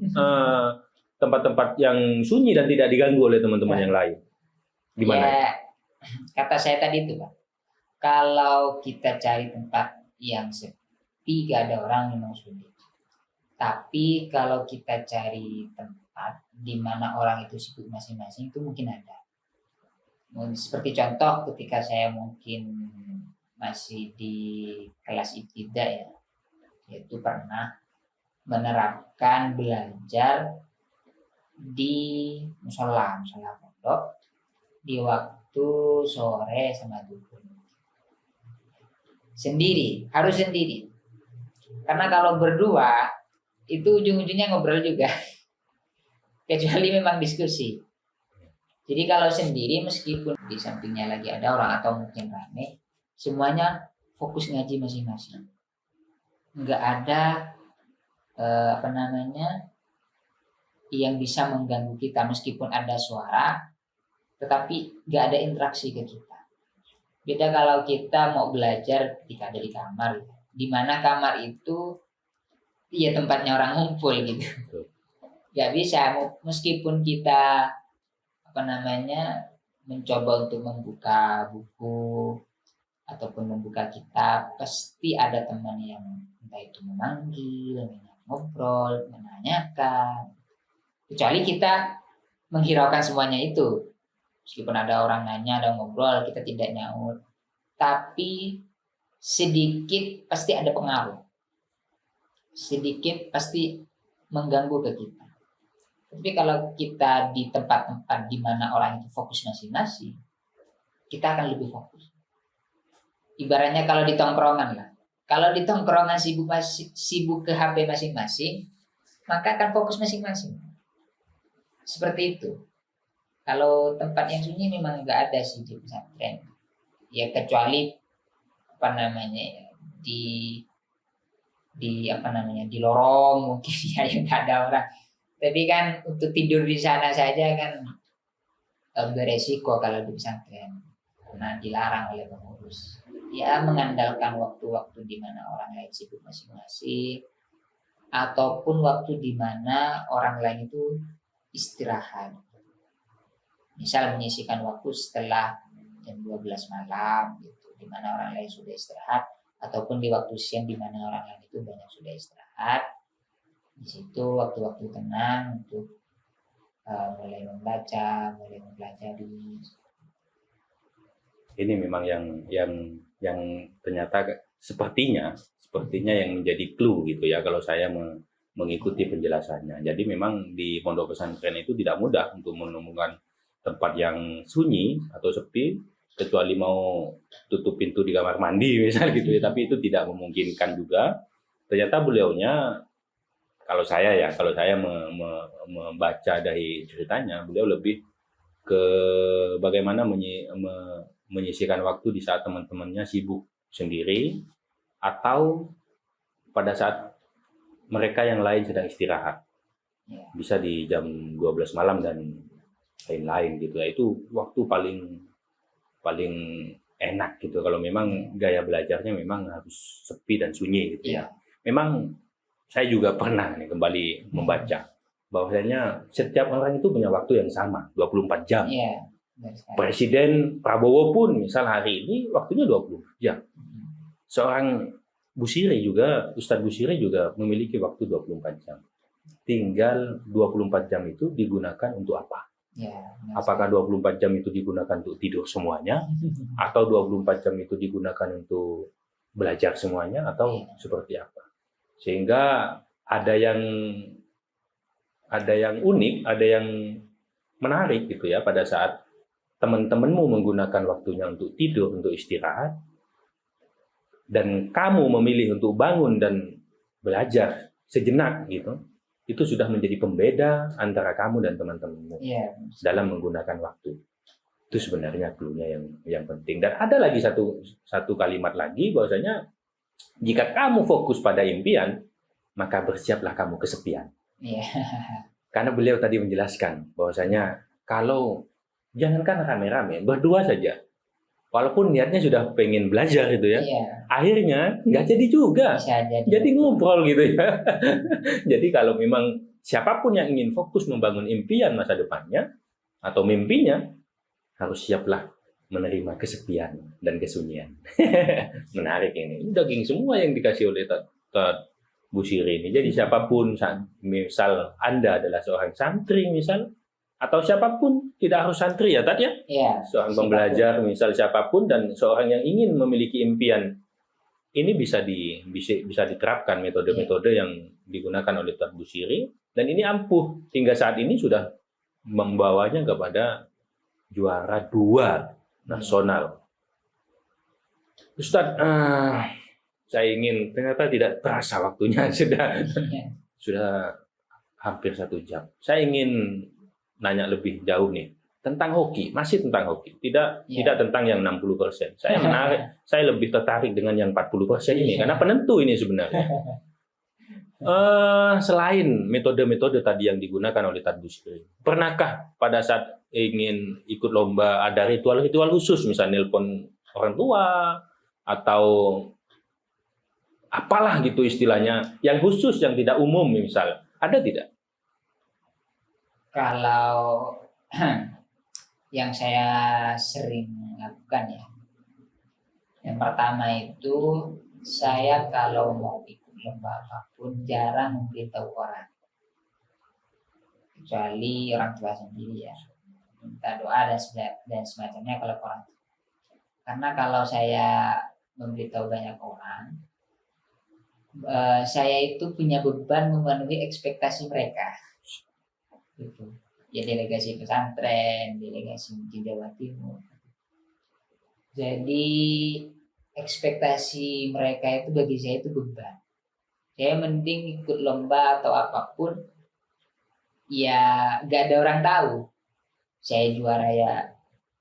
tempat-tempat yang sunyi dan tidak diganggu oleh teman-teman yang lain. Gimana? Ya, kata saya tadi itu, Pak. Kalau kita cari tempat yang sepi, gak ada orang, memang sulit. Tapi kalau kita cari tempat di mana orang itu sibuk masing-masing, itu mungkin ada. Seperti contoh ketika saya mungkin masih di kelas ibtidah ya, yaitu pernah menerapkan belajar di musola pondok di waktu sore sama duhur. Harus sendiri. Karena kalau berdua itu ujung-ujungnya ngobrol juga. Kecuali memang diskusi. Jadi kalau sendiri meskipun di sampingnya lagi ada orang atau mungkin rame, semuanya fokus ngaji masing-masing. Nggak ada yang bisa mengganggu kita meskipun ada suara, tetapi nggak ada interaksi ke kita. Beda kalau kita mau belajar ketika ada di kamar, di mana kamar itu ya tempatnya orang ngumpul gitu. Nggak bisa, meskipun kita mencoba untuk membuka buku ataupun membuka kitab, pasti ada teman yang entah itu memanggil, ngobrol, menanyakan. Kecuali kita menghiraukan semuanya itu. Meskipun ada orang nanya, ada ngobrol, kita tidak nyaut. Tapi sedikit pasti ada pengaruh. Sedikit pasti mengganggu ke kita. Tapi kalau kita di tempat-tempat di mana orang itu fokus masing-masing, kita akan lebih fokus. Ibaratnya kalau di tongkrongan lah. Kalau di tongkrongan sibuk ke HP masing-masing, maka akan fokus masing-masing. Seperti itu. Kalau tempat yang sunyi memang nggak ada sih di pesantren. Ya kecuali di lorong mungkin ya yang nggak ada orang. Tapi kan untuk tidur di sana saja kan beresiko kalau di pesantren karena dilarang oleh pengurus. ya mengandalkan waktu-waktu di mana orang lain sibuk masing-masing, ataupun waktu di mana orang lain itu istirahat. Misal menyisihkan waktu setelah jam 12 malam gitu, di mana orang lain sudah istirahat, ataupun di waktu siang di mana orang lain itu banyak sudah istirahat. Di situ waktu-waktu tenang untuk mulai membaca, mulai mempelajari. Ini memang yang ternyata sepertinya yang menjadi clue gitu ya kalau saya mengikuti penjelasannya. Jadi memang di pondok pesantren itu tidak mudah untuk menemukan tempat yang sunyi atau sepi, kecuali mau tutup pintu di kamar mandi misal gitu ya, tapi itu tidak memungkinkan juga. Ternyata beliaunya, kalau saya membaca dari ceritanya, beliau lebih ke bagaimana menyisihkan waktu di saat teman-temannya sibuk sendiri, atau pada saat mereka yang lain sedang istirahat. Bisa di jam 12 malam dan lain-lain gitu ya. Itu waktu paling enak gitu kalau memang gaya belajarnya memang harus sepi dan sunyi gitu ya. Memang saya juga pernah nih kembali membaca bahwasanya setiap orang itu punya waktu yang sama, 24 jam. Presiden Prabowo pun misal hari ini waktunya 24 jam. Seorang Busiri juga, Ustadz Busiri juga memiliki waktu 24 jam. Tinggal 24 jam itu digunakan untuk apa? Apakah 24 jam itu digunakan untuk tidur semuanya? Atau 24 jam itu digunakan untuk belajar semuanya? Atau seperti apa? Sehingga ada yang unik, ada yang menarik gitu ya pada saat teman-temanmu menggunakan waktunya untuk tidur, untuk istirahat, dan kamu memilih untuk bangun dan belajar sejenak gitu, itu sudah menjadi pembeda antara kamu dan teman-temanmu dalam menggunakan waktu. Itu sebenarnya clue-nya yang penting. Dan ada lagi satu kalimat lagi bahwasanya jika kamu fokus pada impian, maka bersiaplah kamu kesepian. Karena beliau tadi menjelaskan bahwasanya kalau jangankan rame-rame, berdua saja. Walaupun niatnya sudah pengen belajar gitu ya, akhirnya nggak jadi juga. Jadi ngobrol gitu ya. Jadi kalau memang siapapun yang ingin fokus membangun impian masa depannya atau mimpinya, harus siaplah menerima kesepian dan kesunyian. Menarik ini. Daging semua yang dikasih oleh Tad Busiri ini. Jadi siapapun, misal Anda adalah seorang santri misal, atau siapapun, tidak harus santri ya Tad ya? Seorang pembelajar misal siapapun dan seorang yang ingin memiliki impian, ini bisa diterapkan metode-metode yang digunakan oleh Tad Busiri, dan ini ampuh hingga saat ini sudah membawanya kepada juara 2 nasional. Ustadz, saya ingin, ternyata tidak terasa waktunya sudah hampir 1 jam. Saya ingin nanya lebih jauh nih tentang hoki, masih tentang hoki, tidak tentang yang 60%. Saya lebih tertarik dengan yang 40% ini karena penentu ini sebenarnya. Selain metode-metode tadi yang digunakan oleh Tad Busiri, pernahkah pada saat ingin ikut lomba ada ritual-ritual khusus, misalnya nelpon orang tua atau apalah gitu istilahnya, yang khusus yang tidak umum misal, ada tidak? Kalau yang saya sering lakukan ya, yang pertama itu saya kalau mau ikut lomba apapun jarang memberitahu orang, kecuali orang tua sendiri ya, minta doa dan semacamnya kalau orang. Karena kalau saya memberitahu banyak orang, saya itu punya beban memenuhi ekspektasi mereka. Gitu. Ya delegasi pesantren, delegasi di Jawa Timur. Jadi ekspektasi mereka itu bagi saya itu beban. Saya mending ikut lomba atau apapun, ya gak ada orang tahu. Saya juara ya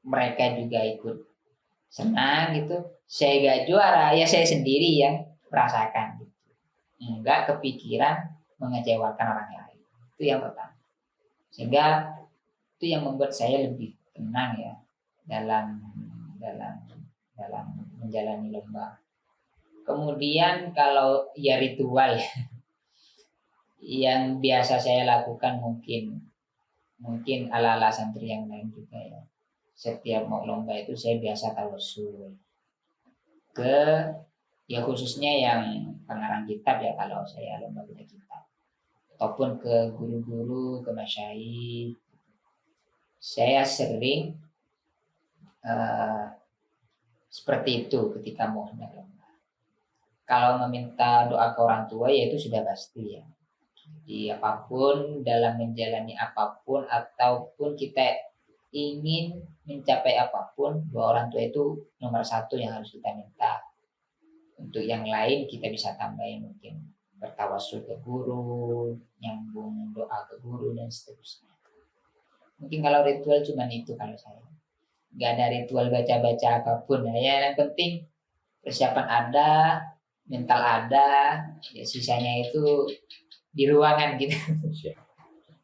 mereka juga ikut senang gitu. Saya gak juara ya saya sendiri yang merasakan. Gitu. Enggak kepikiran mengecewakan orang lain. Itu yang pertama. Sehingga itu yang membuat saya lebih tenang ya dalam dalam menjalani lomba. Kemudian kalau ya ritual yang biasa saya lakukan mungkin ala-ala santri yang lain juga ya. Setiap mau lomba itu saya biasa tawasul ke ya khususnya yang pengarang kitab ya kalau saya lomba baca kitab, ataupun ke guru-guru, ke masyayikh. Saya sering seperti itu ketika mau hendak lomba. Kalau meminta doa ke orang tua ya itu sudah pasti ya. Jadi apapun dalam menjalani apapun ataupun kita ingin mencapai apapun, doa orang tua itu nomor satu yang harus kita minta. Untuk yang lain kita bisa tambahin mungkin bertawasul ke guru, nyambung doa ke guru dan seterusnya. Mungkin kalau ritual cuman itu kalau saya. Nggak ada ritual baca-baca apapun ya. Yang penting persiapan ada, mental ada, ya sisanya itu di ruangan gitu.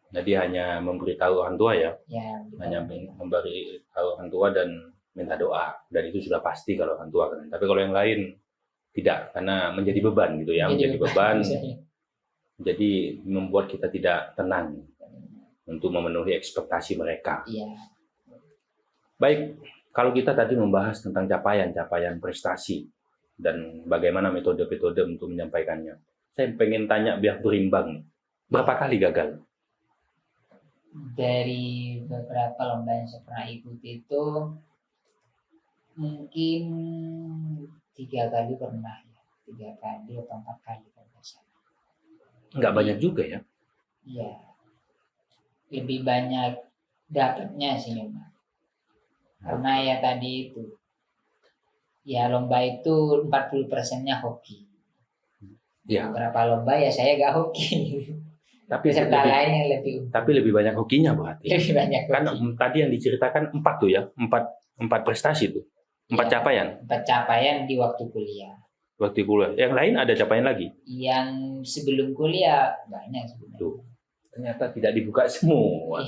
Jadi hanya memberitahu orang tua ya, Ya, hanya memberitahu orang tua dan minta doa, dan itu sudah pasti kalau orang tua kan. Tapi kalau yang lain tidak, karena menjadi beban gitu ya, menjadi beban, jadi membuat kita tidak tenang untuk memenuhi ekspektasi mereka. Iya. Baik, kalau kita tadi membahas tentang capaian prestasi dan bagaimana metode-metode untuk menyampaikannya, saya pengen tanya biar berimbang, berapa kali gagal? Dari beberapa lomba yang saya pernah ikuti itu mungkin 3 kali pernah ya, 3 kali atau 4 kali kalau nggak salah. Nggak banyak juga ya? Iya, lebih banyak dapatnya sih memang. Karena ya tadi itu, ya lomba itu 40%-nya hoki. Ya. Beberapa lomba ya saya gak hoki. Peserta lain yang lebih banyak hokinya berarti. Lebih banyak hoki. Kan tadi yang diceritakan 4 tuh ya, 4 prestasi tuh, 4 Ya, capaian. 4 capaian di waktu kuliah. Waktu kuliah. Yang lain ada capaian lagi? Yang sebelum kuliah banyak sebenarnya. Tuh, ternyata tidak dibuka semua.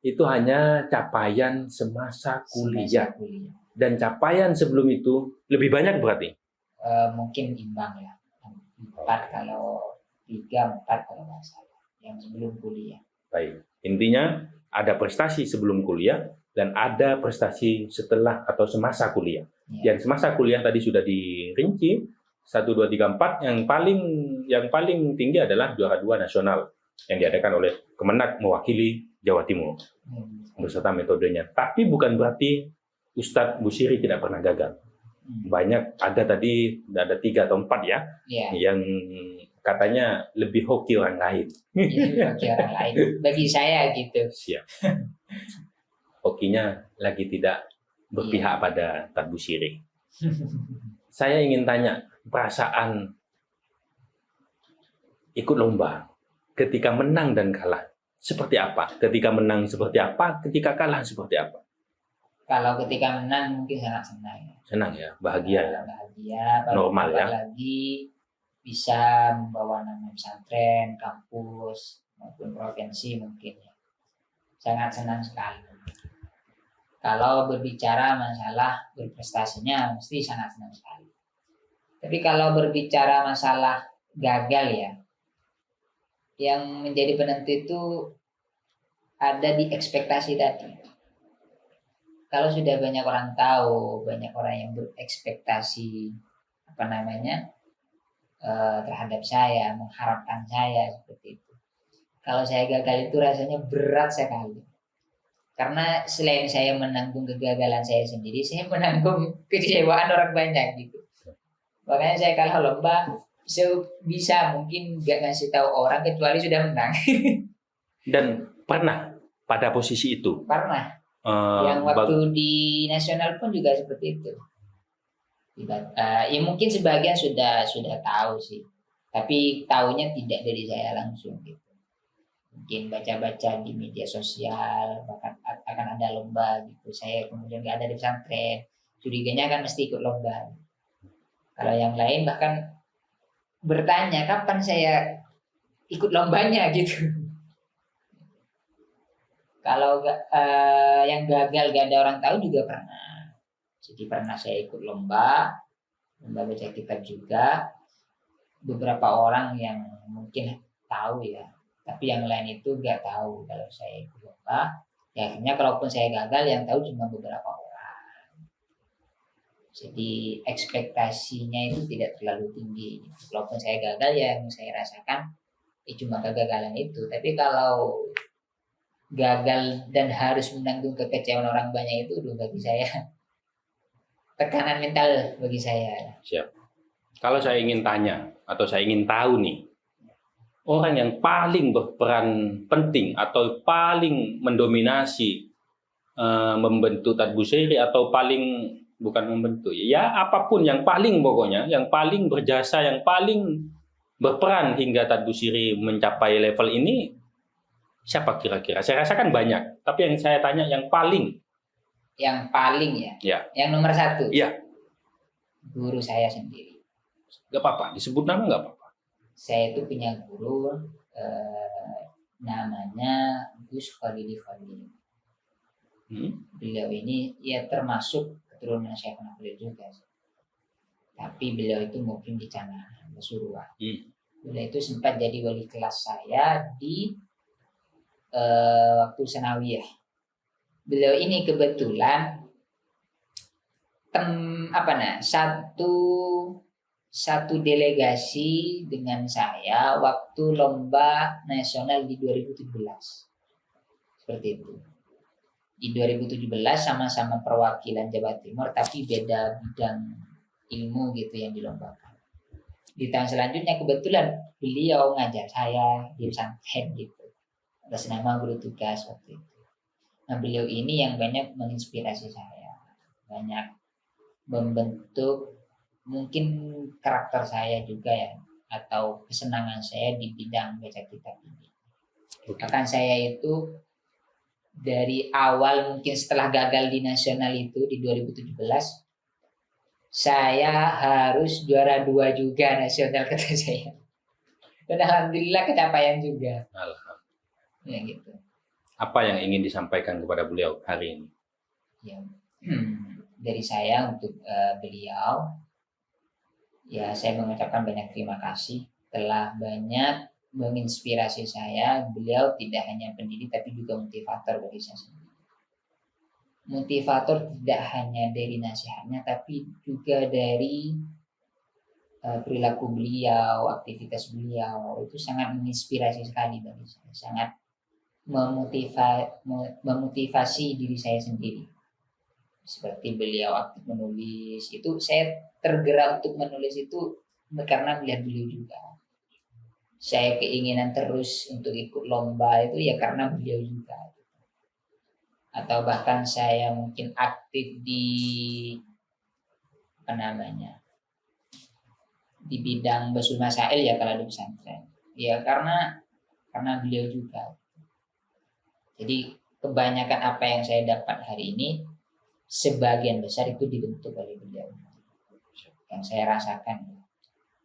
Itu hanya capaian semasa kuliah. Dan capaian sebelum itu lebih banyak berarti? Mungkin imbang ya. 4 kalau 3, 4 kalau nggak salah. Yang sebelum kuliah. Baik. Intinya ada prestasi sebelum kuliah dan ada prestasi setelah atau semasa kuliah. Ya. Yang semasa kuliah tadi sudah dirinci 1, 2, 3, 4. Yang paling tinggi adalah juara 2 nasional yang diadakan oleh Kemenak mewakili Jawa Timur beserta metodenya. Tapi bukan berarti Ustadz Bushiri tidak pernah gagal. Banyak, ada 3 atau 4 ya, yang katanya lebih hoki orang lain. Ya, hoki orang lain. Bagi saya gitu. Siap. Hokinya lagi tidak berpihak pada Ustadz Bushiri. Saya ingin tanya, perasaan ikut lomba ketika menang dan kalah seperti apa? Ketika menang seperti apa? Ketika kalah seperti apa? Kalau ketika menang mungkin sangat senang. Senang ya, bahagia ya. Bahagia, normal ya. Lagi bisa membawa nama pesantren, kampus maupun provinsi mungkin ya. Sangat senang sekali. Kalau berbicara masalah berprestasinya mesti sangat senang sekali. Tapi kalau berbicara masalah gagal ya, yang menjadi penentu itu ada di ekspektasi tadi. Kalau sudah banyak orang tahu, banyak orang yang berekspektasi terhadap saya, mengharapkan saya seperti itu. Kalau saya gagal itu rasanya berat sekali. Karena selain saya menanggung kegagalan saya sendiri, saya menanggung kecewaan orang banyak gitu. Makanya saya kalah lomba sebisa mungkin gak ngasih tahu orang kecuali sudah menang. Dan pernah pada posisi itu? Pernah. Yang waktu di nasional pun juga seperti itu. Ya mungkin sebagian sudah tahu sih, tapi tahunya tidak dari saya langsung gitu. Mungkin baca-baca di media sosial, bahkan akan ada lomba gitu. Saya kemudian nggak ada di pesantren, curiganya kan mesti ikut lomba. Kalau yang lain bahkan bertanya kapan saya ikut lombanya gitu. Kalau yang gagal gak ada orang tahu juga pernah. Jadi pernah saya ikut lomba baca kitab juga. Beberapa orang yang mungkin tahu ya, tapi yang lain itu nggak tahu kalau saya ikut lomba. Ya akhirnya kalaupun saya gagal, yang tahu cuma beberapa orang. Jadi ekspektasinya itu tidak terlalu tinggi. Kalaupun saya gagal, ya yang saya rasakan cuma kegagalan itu. Tapi kalau gagal dan harus menanggung kekecewaan orang banyak itu, bagi saya tekanan mental bagi saya. Siap. Kalau saya ingin tanya atau saya ingin tahu nih, orang yang paling berperan penting atau paling mendominasi membentuk Tad Busiri, atau paling bukan membentuk ya apapun, yang paling pokoknya yang paling berjasa, yang paling berperan hingga Tad Busiri mencapai level ini, siapa kira-kira? Saya rasakan banyak, tapi yang saya tanya yang paling ya, yang nomor 1 ya, guru saya sendiri. nggak apa-apa disebut nama, nggak apa-apa. Saya itu punya guru namanya Gus Khalili Khalil. Beliau ini ya termasuk keturunan Syekh Khalil juga, tapi beliau itu mungkin di Canaan, Pasuruan. Beliau itu sempat jadi wali kelas saya di waktu sanawiyah. Beliau ini kebetulan satu delegasi dengan saya waktu lomba nasional di 2017. Seperti itu. Di 2017 sama-sama perwakilan Jawa Timur, tapi beda bidang ilmu gitu yang dilombakan. Di tahun selanjutnya kebetulan beliau ngajar saya di pesantren gitu, atas nama guru tugas waktu itu. Nah, beliau ini yang banyak menginspirasi saya, banyak membentuk mungkin karakter saya juga ya, atau kesenangan saya di bidang baca kitab ini. Bahkan saya itu dari awal, mungkin setelah gagal di nasional itu di 2017, saya harus juara 2 juga nasional, kata saya. Dan alhamdulillah kecapaian juga. Alhamdulillah. Ya gitu. Apa yang ingin disampaikan kepada beliau hari ini? Ya, dari saya untuk beliau, ya saya mengucapkan banyak terima kasih telah banyak menginspirasi saya. Beliau tidak hanya pendidik tapi juga motivator bagi saya sendiri. Motivator tidak hanya dari nasihatnya tapi juga dari perilaku beliau, aktivitas beliau, itu sangat menginspirasi sekali bagi saya. Sangat memotivasi diri saya sendiri. Seperti beliau aktif menulis, itu saya tergerak untuk menulis itu karena melihat beliau juga. Saya keinginan terus untuk ikut lomba itu ya karena beliau juga. Atau bahkan saya mungkin aktif di di bidang basul masail ya kalau di pesantren. Ya karena beliau juga. Jadi kebanyakan apa yang saya dapat hari ini sebagian besar itu dibentuk oleh beliau yang saya rasakan.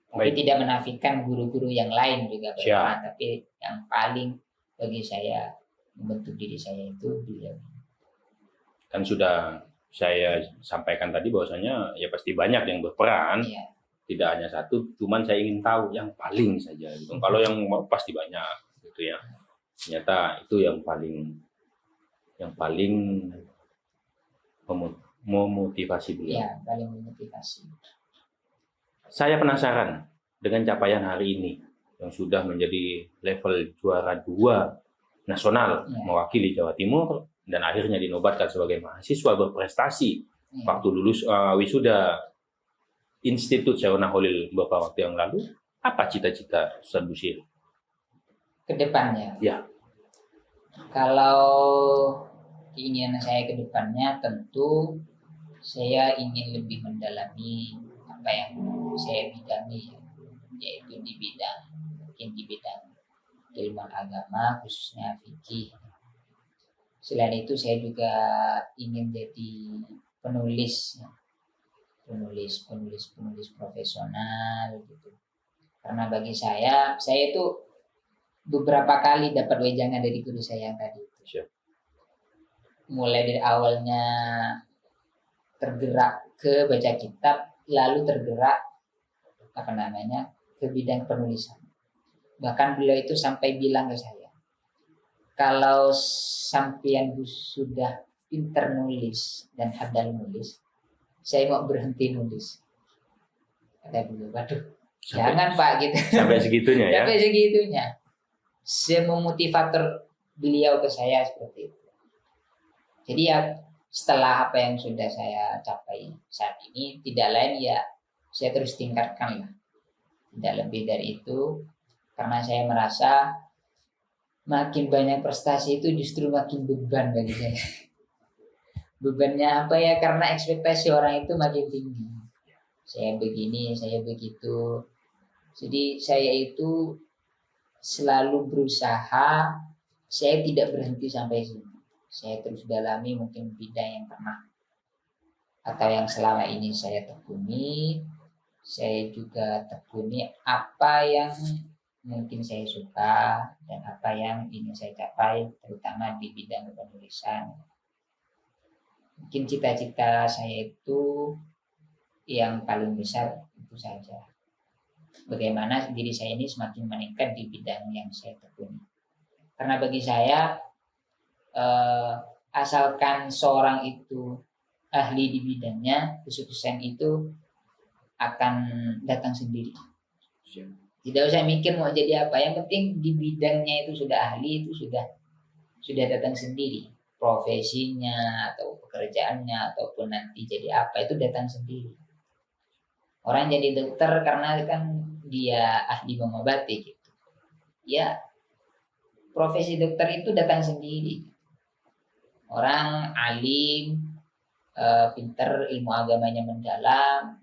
Tapi tidak menafikan guru-guru yang lain juga berperan, tapi yang paling bagi saya membentuk diri saya itu beliau. Kan sudah saya sampaikan tadi bahwasanya ya pasti banyak yang berperan, tidak hanya satu, cuman saya ingin tahu yang paling saja gitu. Kalau yang pasti banyak gitu ya. Ternyata itu yang paling memotivasi beliau. Ya, paling memotivasi. Saya penasaran dengan capaian hari ini yang sudah menjadi level juara 2 nasional, mewakili Jawa Timur, dan akhirnya dinobatkan sebagai mahasiswa berprestasi waktu lulus wisuda Institut Syahrona Khalil beberapa waktu yang lalu. Apa cita-cita Ustaz Busiri Ke depannya? Ya. Kalau keinginan saya ke depannya, tentu saya ingin lebih mendalami apa yang saya bidangi, yaitu di bidang ilmu agama, khususnya fikih. Selain itu saya juga ingin jadi penulis profesional gitu. Karena bagi saya itu beberapa kali dapat wejangan dari guru saya yang tadi itu. Mulai dari awalnya tergerak ke baca kitab, lalu tergerak ke bidang penulisan. Bahkan beliau itu sampai bilang ke saya, kalau sampean sudah pinter nulis dan handal nulis, saya mau berhenti nulis. Kata beliau, waduh, jangan Pak gitu. Sampai segitunya ya. Sampai segitunya. Semotivator beliau ke saya seperti itu. Jadi ya setelah apa yang sudah saya capai saat ini, tidak lain ya saya terus tingkatkan lah. Tidak lebih dari itu, karena saya merasa makin banyak prestasi itu justru makin beban bagi saya. Bebannya apa ya? Karena ekspektasi orang itu makin tinggi. Saya begini, saya begitu. Jadi saya itu selalu berusaha, saya tidak berhenti sampai sini. Saya terus dalami mungkin bidang yang pernah atau yang selama ini saya tekuni. Saya juga tekuni apa yang mungkin saya suka dan apa yang ingin saya capai, terutama di bidang penulisan. Mungkin cita-cita saya itu yang paling besar itu saja. Bagaimana diri saya ini semakin meningkat di bidang yang saya tekuni. Karena bagi saya, asalkan seorang itu ahli di bidangnya, kesuksesan itu akan datang sendiri. Tidak usah mikir mau jadi apa, yang penting di bidangnya itu sudah ahli, itu sudah datang sendiri. Profesinya atau pekerjaannya ataupun nanti jadi apa itu datang sendiri. Orang jadi dokter karena kan dia ahli mengobati gitu. Ya, profesi dokter itu datang sendiri. Orang alim, pinter, ilmu agamanya mendalam,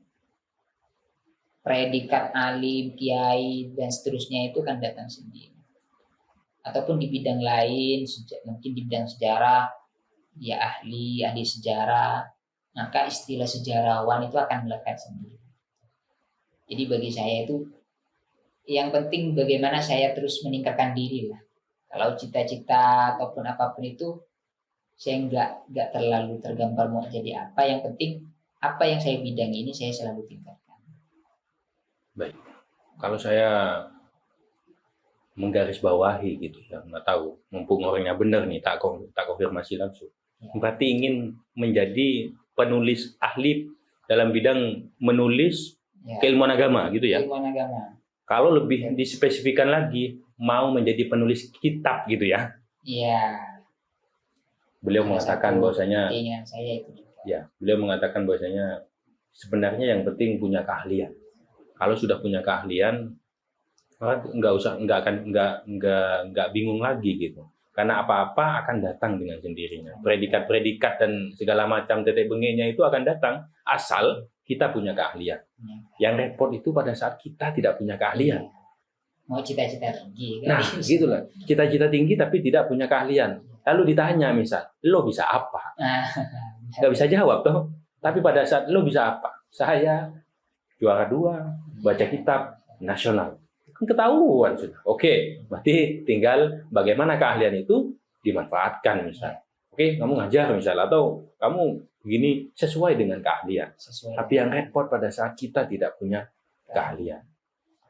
predikat alim, kiai dan seterusnya itu kan datang sendiri. Ataupun di bidang lain, mungkin di bidang sejarah, dia ahli sejarah, maka istilah sejarawan itu akan melekat sendiri. Jadi bagi saya itu yang penting bagaimana saya terus meningkatkan diri lah. Kalau cita-cita ataupun apapun itu saya nggak terlalu tergambar mau jadi apa. Yang penting apa yang saya bidangi ini saya selalu tingkatkan. Baik. Kalau saya menggarisbawahi gitu ya, nggak tahu, mumpung orangnya benar nih, tak konfirmasi langsung. Ya. Berarti ingin menjadi penulis ahli dalam bidang menulis keilmuan agama gitu ya. Keilmuan agama. Kalau lebih dispesifikan lagi, mau menjadi penulis kitab gitu ya. Iya. Beliau mengatakan bahwasanya keinginan saya itu juga. Ya, beliau mengatakan bahwasanya sebenarnya yang penting punya keahlian. Kalau sudah punya keahlian, nggak bingung lagi gitu. Karena apa-apa akan datang dengan sendirinya. Predikat-predikat dan segala macam tetek bengeknya itu akan datang asal kita punya keahlian. Yang repot itu pada saat kita tidak punya keahlian. Mau cita-cita tinggi. Nah, gitulah. Cita-cita tinggi tapi tidak punya keahlian. Lalu ditanya misal, lo bisa apa? Nggak bisa jawab toh. Tapi pada saat lo bisa apa? Saya juara 2, baca kitab nasional. Kan ketahuan sudah. Oke, berarti tinggal bagaimana keahlian itu dimanfaatkan misal. Oke, kamu ngajar misal atau kamu begini sesuai dengan keahlian. Tapi yang repot pada saat kita tidak punya keahlian.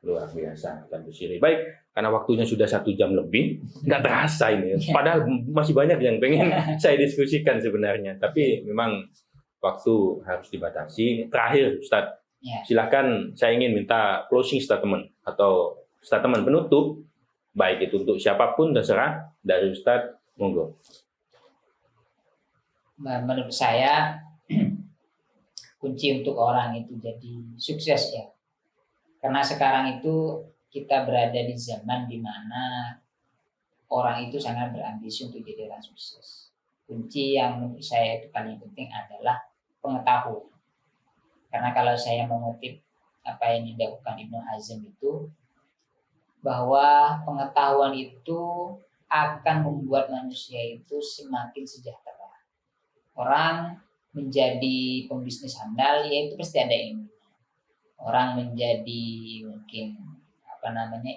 Luar biasa, Tan Bushiri. Baik, karena waktunya sudah 1 jam lebih, nggak terasa ini. Padahal masih banyak yang pengen saya diskusikan sebenarnya. Tapi memang waktu harus dibatasi. Terakhir, Ustadz, silakan saya ingin minta closing statement atau statement penutup, baik itu untuk siapapun terserah dari Ustadz, monggo. Menurut saya kunci untuk orang itu jadi sukses ya. Karena sekarang itu kita berada di zaman di mana orang itu sangat berambisi untuk jadi orang sukses. Kunci yang menurut saya itu paling penting adalah pengetahuan. Karena kalau saya mengutip apa yang dilakukan Ibnu Hazm itu, bahwa pengetahuan itu akan membuat manusia itu semakin sejahtera. Orang menjadi pembisnis handal, ya itu pasti ada ilmu. Orang menjadi mungkin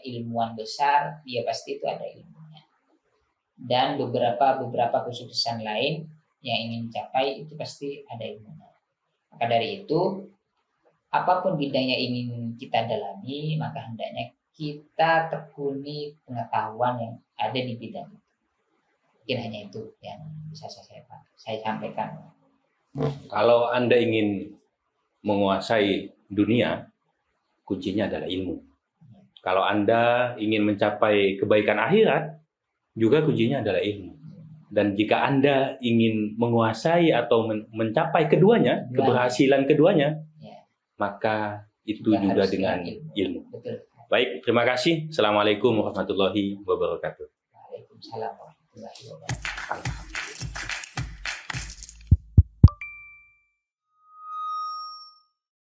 ilmuwan besar, ya pasti itu ada ilmunya. Dan beberapa kesuksesan lain yang ingin dicapai itu pasti ada ilmunya. Maka dari itu, apapun bidang yang ingin kita dalami, maka hendaknya kita tekuni pengetahuan yang ada di bidang itu. Mungkin hanya itu yang bisa saya sampaikan. Kalau Anda ingin menguasai dunia, kuncinya adalah ilmu. Kalau Anda ingin mencapai kebaikan akhirat, juga kuncinya adalah ilmu. Dan jika Anda ingin menguasai atau mencapai keduanya, keberhasilan keduanya, maka itu juga dengan ilmu. Betul. Baik, terima kasih. Assalamualaikum warahmatullahi wabarakatuh. Waalaikumsalam warahmatullahi wabarakatuh.